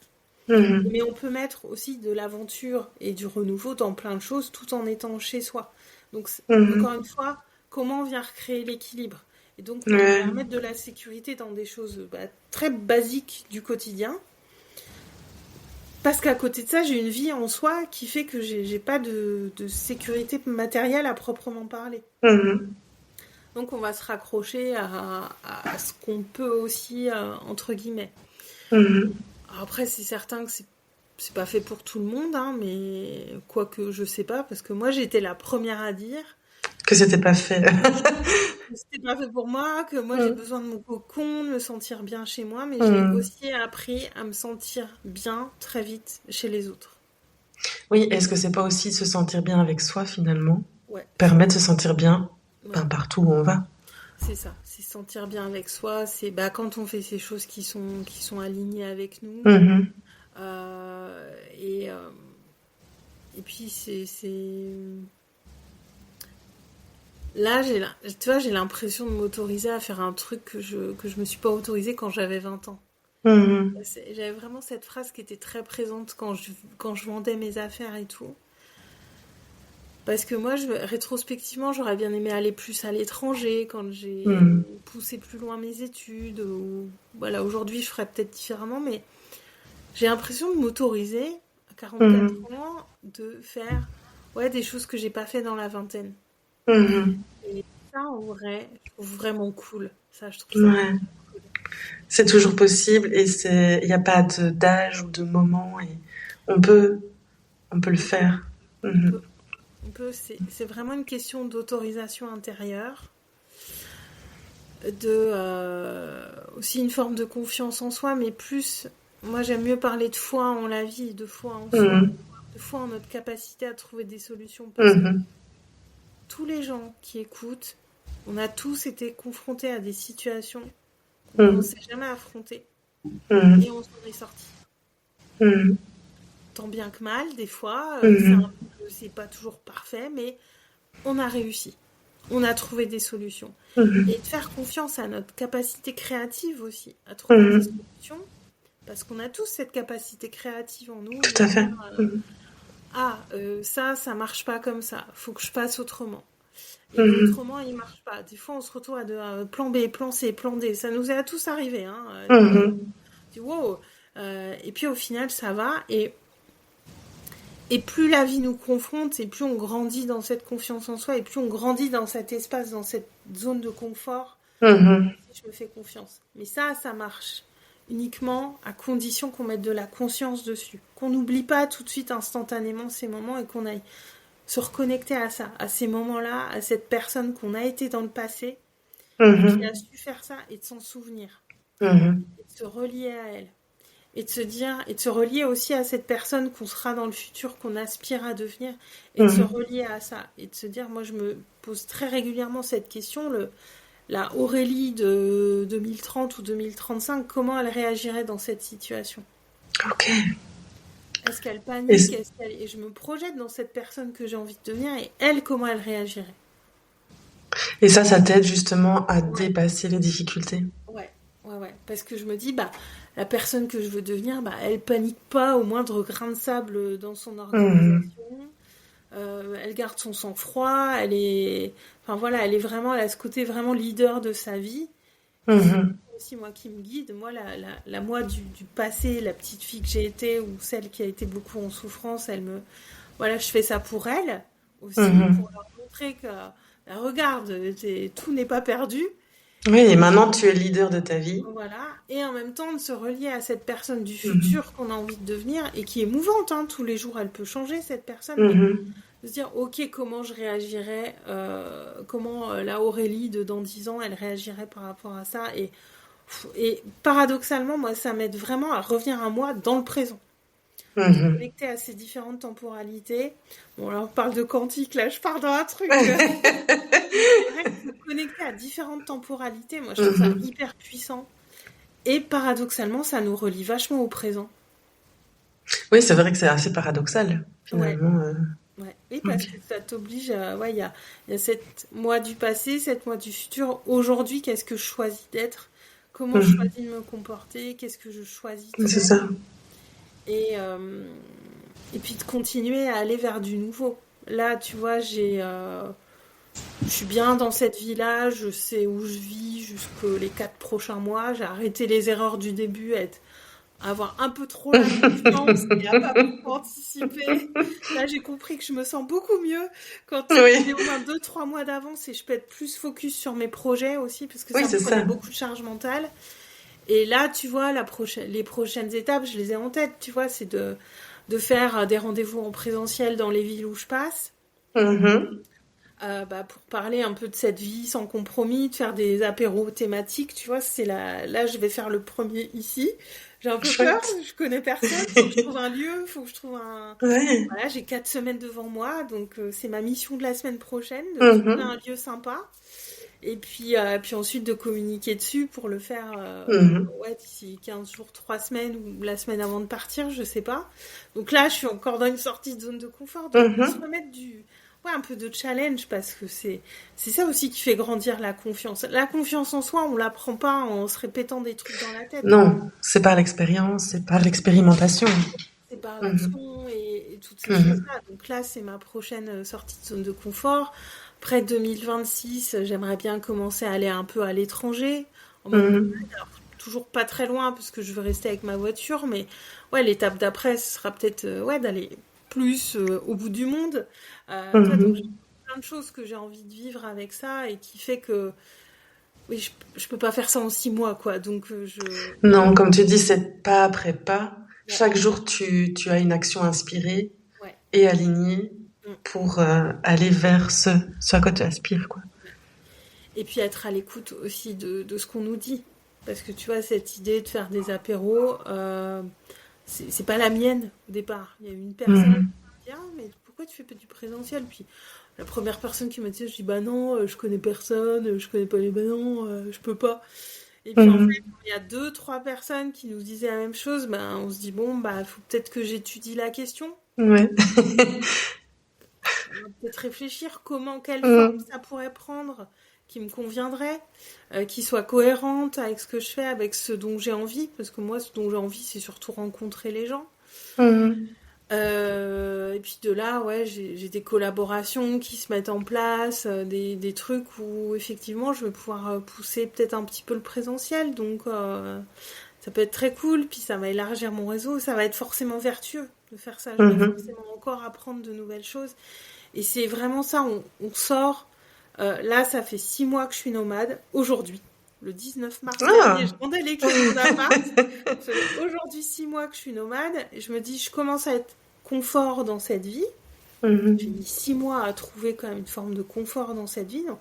Mhm. Mais on peut mettre aussi de l'aventure et du renouveau dans plein de choses tout en étant chez soi. Donc, encore Mhm. une fois, comment on vient recréer l'équilibre? Et donc, moi, on Ouais. vient mettre de la sécurité dans des choses bah, très basiques du quotidien. Parce qu'à côté de ça, j'ai une vie en soi qui fait que j'ai pas de sécurité matérielle à proprement parler. Mhm. Donc, on va se raccrocher à ce qu'on peut aussi, entre guillemets. Mhm. Après, c'est certain que c'est pas fait pour tout le monde, hein, mais quoique je sais pas, parce que moi j'ai été la première à dire Que c'était pas fait. que c'était pas fait pour moi, que moi j'ai Mhm. besoin de mon cocon, de me sentir bien chez moi, mais j'ai Mhm. aussi appris à me sentir bien très vite chez les autres. Oui, est-ce que c'est pas aussi se sentir bien avec soi finalement? Ouais, Permet de se sentir bien ouais, partout où on va. c'est ça, c'est se sentir bien avec soi, c'est bah, quand on fait ces choses qui sont alignées avec nous, Mhm. euh, et, euh, et puis là, tu vois, j'ai l'impression de m'autoriser à faire un truc que je me suis pas autorisé quand j'avais 20 ans. Mhm. J'avais vraiment cette phrase qui était très présente quand je vendais mes affaires et tout. Parce que moi, rétrospectivement, j'aurais bien aimé aller plus à l'étranger quand j'ai Mhm. poussé plus loin mes études. Ou, voilà, aujourd'hui, je ferais peut-être différemment, mais j'ai l'impression de m'autoriser à 44 Mhm. ans de faire ouais, des choses que j'ai pas fait dans la vingtaine. Mhm. Et ça, en vrai, je trouve vraiment cool. Ça, je trouve ça vraiment Ouais. cool. C'est toujours possible et il n'y a pas d'âge ou de moment et on peut, on peut le On peut, faire. on Mhm. peut, c'est vraiment une question d'autorisation intérieure, aussi une forme de confiance en soi, mais plus, moi j'aime mieux parler de foi en la vie, de foi en soi, Mhm. de foi en notre capacité à trouver des solutions, parce que Mhm. tous les gens qui écoutent, on a tous été confrontés à des situations qu'on ne Mhm. pensait jamais affronter, et Mhm. on s'en est sorti. Mhm. Tant bien que mal, des fois, Mhm. c'est pas toujours parfait, mais on a réussi. On a trouvé des solutions. Et Mhm. de faire confiance à notre capacité créative aussi, à trouver des Mhm. solutions, parce qu'on a tous cette capacité créative en nous Tout de à dire fait. Mhm. ça marche pas comme ça, faut que je fasse autrement. et qu'autrement il marche pas. Des fois on se retrouve à plan B, plan C, plan D. Ça nous est à tous arrivé. Hein. Tu dis wow. Et puis au final ça va. Et plus la vie nous confronte, et plus on grandit dans cette confiance en soi, et plus on grandit dans cet espace, dans cette zone de confort. Si je me fais confiance. Mais ça marche uniquement à condition qu'on mette de la conscience dessus. Qu'on n'oublie pas tout de suite instantanément ces moments et qu'on aille se reconnecter à ça, à ces moments-là, à cette personne qu'on a été dans le passé, et qui a su faire ça, et de s'en souvenir. Et de se relier à elle. Et de se dire, et de se relier aussi à cette personne qu'on sera dans le futur, qu'on aspire à devenir, et de se relier à ça. Et de se dire, moi je me pose très régulièrement cette question, la Aurélie de 2030 ou 2035, comment elle réagirait dans cette situation ? Ok. Est-ce qu'elle panique ? Et je me projette dans cette personne que j'ai envie de devenir, et elle, comment elle réagirait ? Et ça t'aide justement à dépasser les difficultés. Ouais. Parce que je me dis, la personne que je veux devenir, elle panique pas au moindre grain de sable dans son organisation. Elle garde son sang-froid. Elle est vraiment, elle a ce côté vraiment leader de sa vie. C'est aussi moi qui me guide. Moi, la moi du passé, la petite fille que j'ai été, ou celle qui a été beaucoup en souffrance, je fais ça pour elle aussi, pour leur montrer que, regarde, tout n'est pas perdu. Oui, et maintenant tu es leader de ta vie. Voilà, et en même temps de se relier à cette personne du futur qu'on a envie de devenir et qui est mouvante, hein. Tous les jours elle peut changer cette personne, mais de se dire ok, comment je réagirais, comment la Aurélie de dans 10 ans elle réagirait par rapport à ça, et paradoxalement moi ça m'aide vraiment à revenir à moi dans le présent. Connecter à ces différentes temporalités. Bon, là on parle de quantique, là je pars dans un truc. Connecter à différentes temporalités, moi je trouve ça hyper puissant. Et paradoxalement, ça nous relie vachement au présent. Oui, c'est vrai que c'est assez paradoxal, finalement. Ouais. Oui, parce que ça t'oblige à... il y a 7 mois du passé, 7 mois du futur. Aujourd'hui, qu'est-ce que je choisis d'être ? Comment je choisis de me comporter ? Qu'est-ce que je choisis de faire ? C'est ça. Et puis de continuer à aller vers du nouveau. Là, tu vois, je suis bien dans cette vie-là, je sais où je vis jusqu'aux les 4 prochains mois. J'ai arrêté les erreurs du début, avoir un peu trop la confiance et à pas beaucoup anticiper. Là, j'ai compris que je me sens beaucoup mieux quand j'ai au moins 2-3 mois d'avance et je peux être plus focus sur mes projets aussi, parce que ça me prenait beaucoup de charge mentale. Et là, tu vois, les prochaines étapes, je les ai en tête, tu vois, c'est de faire des rendez-vous en présentiel dans les villes où je passe. Pour parler un peu de cette vie sans compromis, de faire des apéros thématiques, tu vois, là je vais faire le premier ici. J'ai un peu peur, je connais personne, faut que je trouve un lieu, faut que je trouve un... Voilà, j'ai 4 semaines devant moi, donc c'est ma mission de la semaine prochaine, de trouver un lieu sympa. Et puis ensuite de communiquer dessus pour le faire d'ici 15 jours, 3 semaines ou la semaine avant de partir, je sais pas. Donc là, je suis encore dans une sortie de zone de confort, donc se remettre un peu de challenge, parce que c'est ça aussi qui fait grandir la confiance. La confiance en soi, on l'apprend pas en se répétant des trucs dans la tête. Non, c'est par l'expérience, c'est par l'expérimentation. C'est par l'action et toutes ces choses-là. Donc là, c'est ma prochaine sortie de zone de confort. Après 2026, j'aimerais bien commencer à aller un peu à l'étranger. Alors, toujours pas très loin, parce que je veux rester avec ma voiture, mais l'étape d'après, ce sera peut-être d'aller plus au bout du monde. Donc j'ai plein de choses que j'ai envie de vivre avec ça, et qui fait que je peux pas faire ça en 6 mois, quoi. Donc non, comme tu dis, c'est pas après pas. Chaque jour, tu as une action inspirée et alignée pour aller vers ce à quoi tu aspires, quoi. Et puis être à l'écoute aussi de ce qu'on nous dit, parce que tu vois, cette idée de faire des apéros, c'est pas la mienne au départ. Il y a une personne qui m'a dit mais pourquoi tu fais pas du présentiel ? Puis la première personne qui m'a dit, je dis non, je connais personne, je connais pas les je peux pas. Et puis en fait, il y a 2-3 personnes qui nous disaient la même chose, on se dit faut peut-être que j'étudie la question. Ouais. On va peut-être réfléchir quelle forme ça pourrait prendre, qui me conviendrait, qui soit cohérente avec ce que je fais, avec ce dont j'ai envie, parce que moi, ce dont j'ai envie, c'est surtout rencontrer les gens. Et puis de là, ouais, j'ai des collaborations qui se mettent en place, des trucs où effectivement je vais pouvoir pousser peut-être un petit peu le présentiel. Donc ça peut être très cool, puis ça va élargir mon réseau, ça va être forcément vertueux de faire ça. Je vais forcément encore apprendre de nouvelles choses. Et c'est vraiment ça, on sort. Là, ça fait 6 mois que je suis nomade, aujourd'hui. Le 19 mars dernier, je vendais les clés de mon appart. Ça fait aujourd'hui 6 mois que je suis nomade. Et je me dis, je commence à être confort dans cette vie. J'ai mis 6 mois à trouver quand même une forme de confort dans cette vie. Donc,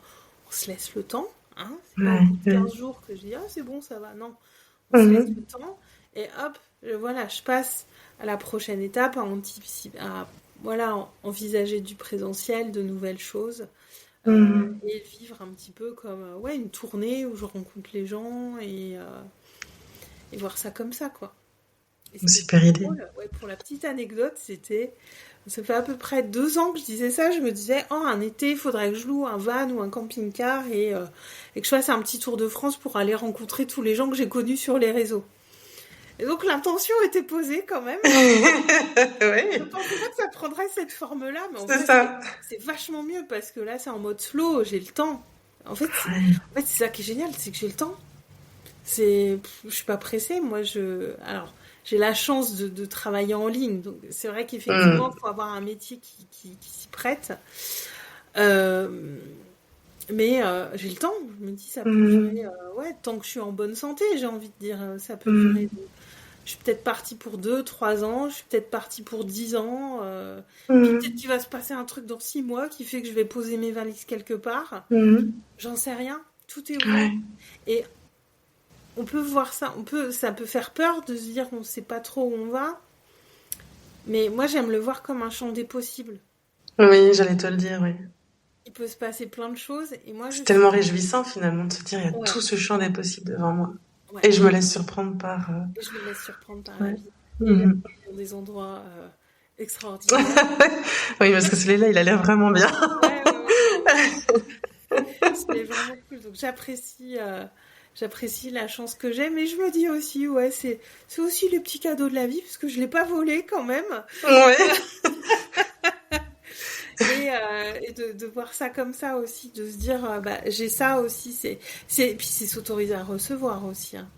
on se laisse le temps. Hein. C'est pas au bout de 15 jours que je dis, ah, c'est bon, ça va. Non, on se laisse le temps. Et hop, voilà, je passe à la prochaine étape, à envisager du présentiel, de nouvelles choses. Et vivre un petit peu comme une tournée où je rencontre les gens et voir ça comme ça, quoi. Et super idée. Pour la petite anecdote, ça fait à peu près 2 ans que je disais ça. Je me disais, un été, il faudrait que je loue un van ou un camping-car et que je fasse un petit tour de France pour aller rencontrer tous les gens que j'ai connus sur les réseaux. Et donc l'intention était posée quand même. Oui. Je pensais pas que ça prendrait cette forme-là, mais en fait, c'est vachement mieux parce que là, c'est en mode slow, j'ai le temps. En fait, c'est ça qui est génial, c'est que j'ai le temps. Je suis pas pressée, moi. Alors, j'ai la chance de travailler en ligne, donc c'est vrai qu'effectivement, il faut avoir un métier qui s'y prête. Mais j'ai le temps. Je me dis, ça peut durer, tant que je suis en bonne santé, j'ai envie de dire, ça peut durer. Je suis peut-être partie pour 2-3 ans, je suis peut-être partie pour 10 ans. Puis peut-être qu'il va se passer un truc dans 6 mois qui fait que je vais poser mes valises quelque part. J'en sais rien. Tout est ouvert. Et on peut voir ça. Ça peut faire peur de se dire qu'on ne sait pas trop où on va. Mais moi, j'aime le voir comme un champ des possibles. Oui, j'allais te le dire, oui. Il peut se passer plein de choses. Et moi, c'est tellement réjouissant finalement de se dire il y a tout ce champ des possibles devant moi. Ouais. Et je me laisse surprendre par... Et je me laisse surprendre par la vie. Et là, dans des endroits extraordinaires. Oui, parce que celui-là, il a l'air vraiment bien. C'est vraiment cool. Donc j'apprécie la chance que j'ai. Mais je me dis aussi, c'est aussi les petits cadeaux de la vie, parce que je ne l'ai pas volé quand même. Ouais. Et de voir ça comme ça aussi, de se dire j'ai ça aussi, puis c'est s'autoriser à recevoir aussi. Hein.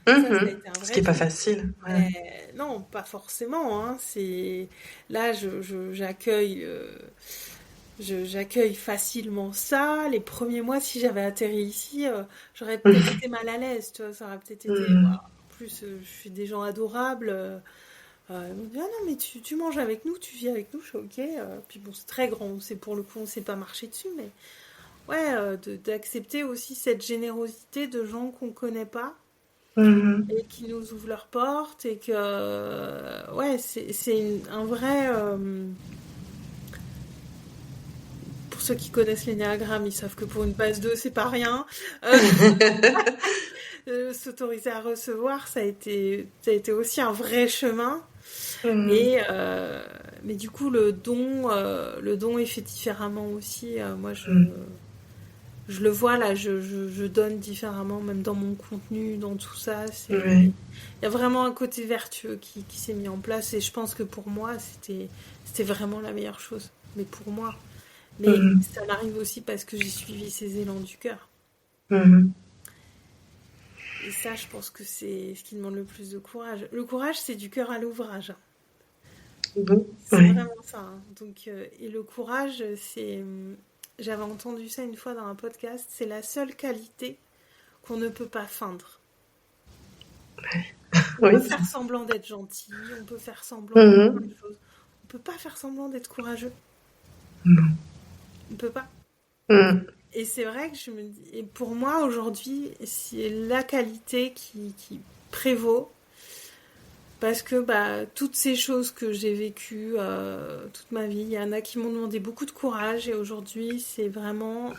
Ça a été ce qui n'est pas facile. Ouais. Non, pas forcément. Hein. Là, j'accueille facilement ça. Les premiers mois, si j'avais atterri ici, j'aurais peut-être été mal à l'aise. Tu vois, ça aurait peut-être été. En plus, je suis des gens adorables. Ils m'ont dit, ah non, mais tu manges avec nous, tu vis avec nous, je suis ok. Puis bon, c'est très grand, c'est pour le coup, on ne s'est pas marché dessus, mais d'accepter aussi cette générosité de gens qu'on ne connaît pas et qui nous ouvrent leurs portes et que, c'est un vrai. Pour ceux qui connaissent l'énéagramme, ils savent que pour une base 2, c'est pas rien. S'autoriser à recevoir, ça a été aussi un vrai chemin. Mais du coup, le don est fait différemment aussi. Moi, je le vois là, je donne différemment, même dans mon contenu, dans tout ça. Il y a vraiment un côté vertueux qui s'est mis en place. Et je pense que pour moi, c'était vraiment la meilleure chose. Mais pour moi. Mais ça m'arrive aussi parce que j'ai suivi ces élans du cœur. Et ça, je pense que c'est ce qui demande le plus de courage. Le courage, c'est du cœur à l'ouvrage. C'est vraiment ça. Hein. Donc, et le courage, j'avais entendu ça une fois dans un podcast, c'est la seule qualité qu'on ne peut pas feindre. On peut faire semblant d'être gentil, on peut faire semblant de plein de choses. On peut pas faire semblant d'être courageux. Non. On peut pas. Et c'est vrai que je me dis, et pour moi aujourd'hui, c'est la qualité qui prévaut, parce que toutes ces choses que j'ai vécues toute ma vie, il y en a qui m'ont demandé beaucoup de courage, et aujourd'hui c'est vraiment,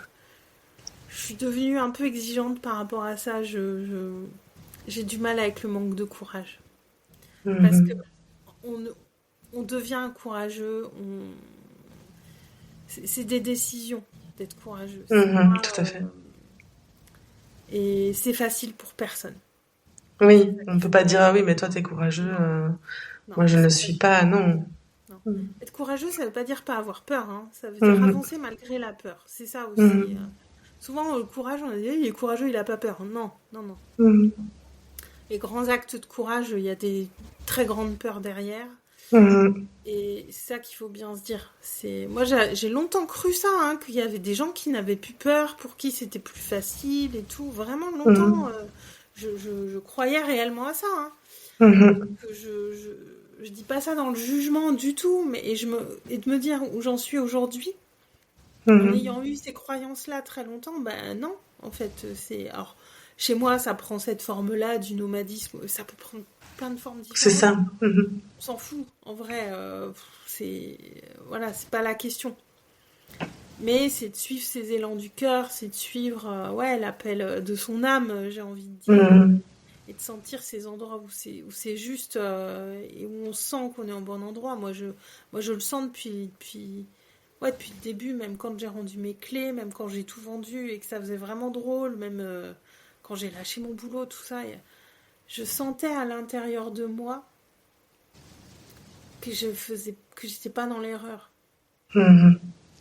je suis devenue un peu exigeante par rapport à ça. J'ai du mal avec le manque de courage, parce que on devient courageux, c'est des décisions d'être courageux. Tout à fait. Et c'est facile pour personne. Oui, on ne peut pas dire ah oui, mais toi t'es courageux, moi je ne le suis pas, non. Être courageux, ça veut pas dire pas avoir peur, hein. Ça veut dire avancer malgré la peur. C'est ça aussi. Souvent, le courage, on a dit, il est courageux, il a pas peur. Non. Les grands actes de courage, il y a des très grandes peurs derrière. Et c'est ça qu'il faut bien se dire. Moi, j'ai longtemps cru ça, hein, qu'il y avait des gens qui n'avaient plus peur, pour qui c'était plus facile et tout. Vraiment longtemps, je croyais réellement à ça. Hein. Je dis pas ça dans le jugement du tout, mais et de me dire où j'en suis aujourd'hui, en ayant eu ces croyances-là très longtemps, ben non, en fait, alors chez moi, ça prend cette forme-là du nomadisme, ça peut prendre plein de formes différentes. C'est ça. On s'en fout, en vrai, c'est pas la question. Mais c'est de suivre ses élans du cœur, c'est de suivre l'appel de son âme, j'ai envie de dire. Et de sentir ces endroits où c'est juste et où on sent qu'on est en bon endroit. Moi, je le sens depuis le début, même quand j'ai rendu mes clés, même quand j'ai tout vendu et que ça faisait vraiment drôle, même quand j'ai lâché mon boulot, tout ça. Je sentais à l'intérieur de moi que j'étais pas dans l'erreur.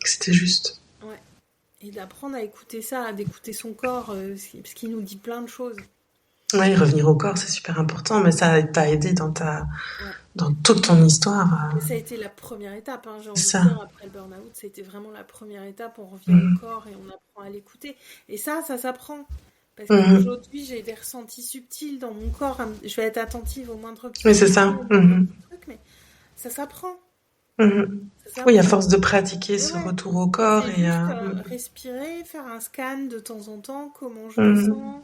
C'était juste. Ouais. Et d'apprendre à écouter ça, d'écouter son corps, parce qu'il nous dit plein de choses. Oui, revenir au corps, c'est super important, mais ça t'a aidé dans toute ton histoire. Mais ça a été la première étape, hein, j'ai envie de dire, après le burn-out, c'était vraiment la première étape, on revient au corps et on apprend à l'écouter. Et ça s'apprend. Parce qu'aujourd'hui, j'ai des ressentis subtils dans mon corps, je vais être attentive au moindre petit truc. Oui, c'est ça. Mais ça s'apprend. Oui, à force de pratiquer ce retour au corps. Et respirer, faire un scan de temps en temps, comment je me sens.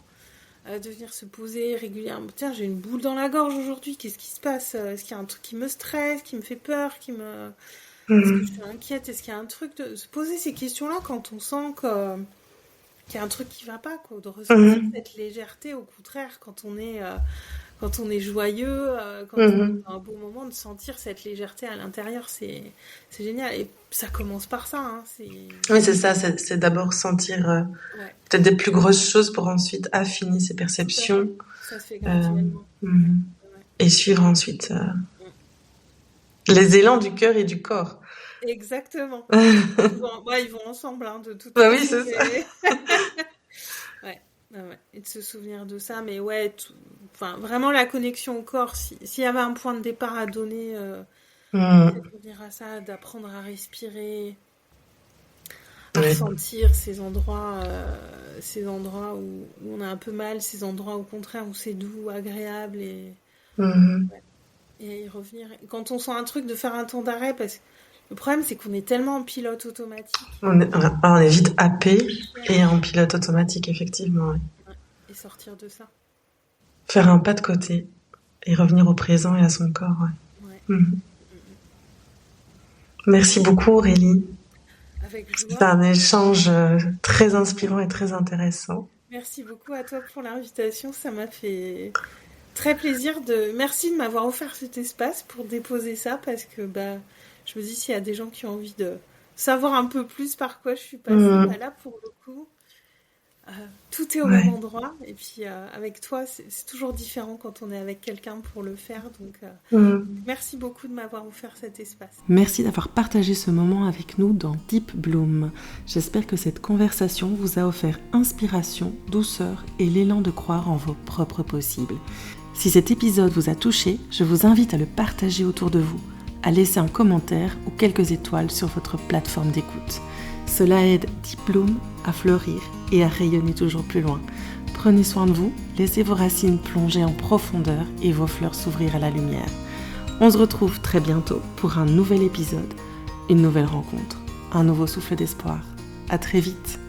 De venir se poser régulièrement. Tiens, j'ai une boule dans la gorge aujourd'hui. Qu'est-ce qui se passe ? Est-ce qu'il y a un truc qui me stresse, qui me fait peur, est-ce que je suis inquiète ? Est-ce qu'il y a un truc de se poser ces questions-là quand on sent qu'il y a un truc qui va pas, quoi, de ressentir cette légèreté. Au contraire, quand on est joyeux, quand on a un bon moment, de sentir cette légèreté à l'intérieur, c'est génial. Et ça commence par ça. Hein, Oui, c'est ça. C'est d'abord sentir peut-être des plus grosses choses pour ensuite affiner ses perceptions. Ça se fait graduellement. Et suivre ensuite les élans du cœur et du corps. Exactement. Ils vont ensemble, hein, de toute façon. Oui, c'est ça. Et de se souvenir de ça, mais vraiment la connexion au corps, s'il y avait un point de départ à donner, c'est de revenir à ça, d'apprendre à respirer, à ressentir ces endroits où on a un peu mal, ces endroits au contraire où c'est doux, agréable, et y revenir. Quand on sent un truc, de faire un temps d'arrêt, parce que le problème, c'est qu'on est tellement en pilote automatique. On est vite happé et en pilote automatique, effectivement. Oui. Et sortir de ça. Faire un pas de côté et revenir au présent et à son corps. Merci beaucoup, Aurélie. Avec joie. C'est un échange très inspirant et très intéressant. Merci beaucoup à toi pour l'invitation. Ça m'a fait très plaisir. Merci de m'avoir offert cet espace pour déposer ça, parce que je me dis, s'il y a des gens qui ont envie de savoir un peu plus par quoi je suis passée, là, pour le coup, tout est au même endroit. Et puis, avec toi, c'est toujours différent quand on est avec quelqu'un pour le faire. Donc, merci beaucoup de m'avoir offert cet espace. Merci d'avoir partagé ce moment avec nous dans Deep Bloom. J'espère que cette conversation vous a offert inspiration, douceur et l'élan de croire en vos propres possibles. Si cet épisode vous a touché, je vous invite à le partager autour de vous, à laisser un commentaire ou quelques étoiles sur votre plateforme d'écoute. Cela aide Deep Bloom à fleurir et à rayonner toujours plus loin. Prenez soin de vous, laissez vos racines plonger en profondeur et vos fleurs s'ouvrir à la lumière. On se retrouve très bientôt pour un nouvel épisode, une nouvelle rencontre, un nouveau souffle d'espoir. À très vite.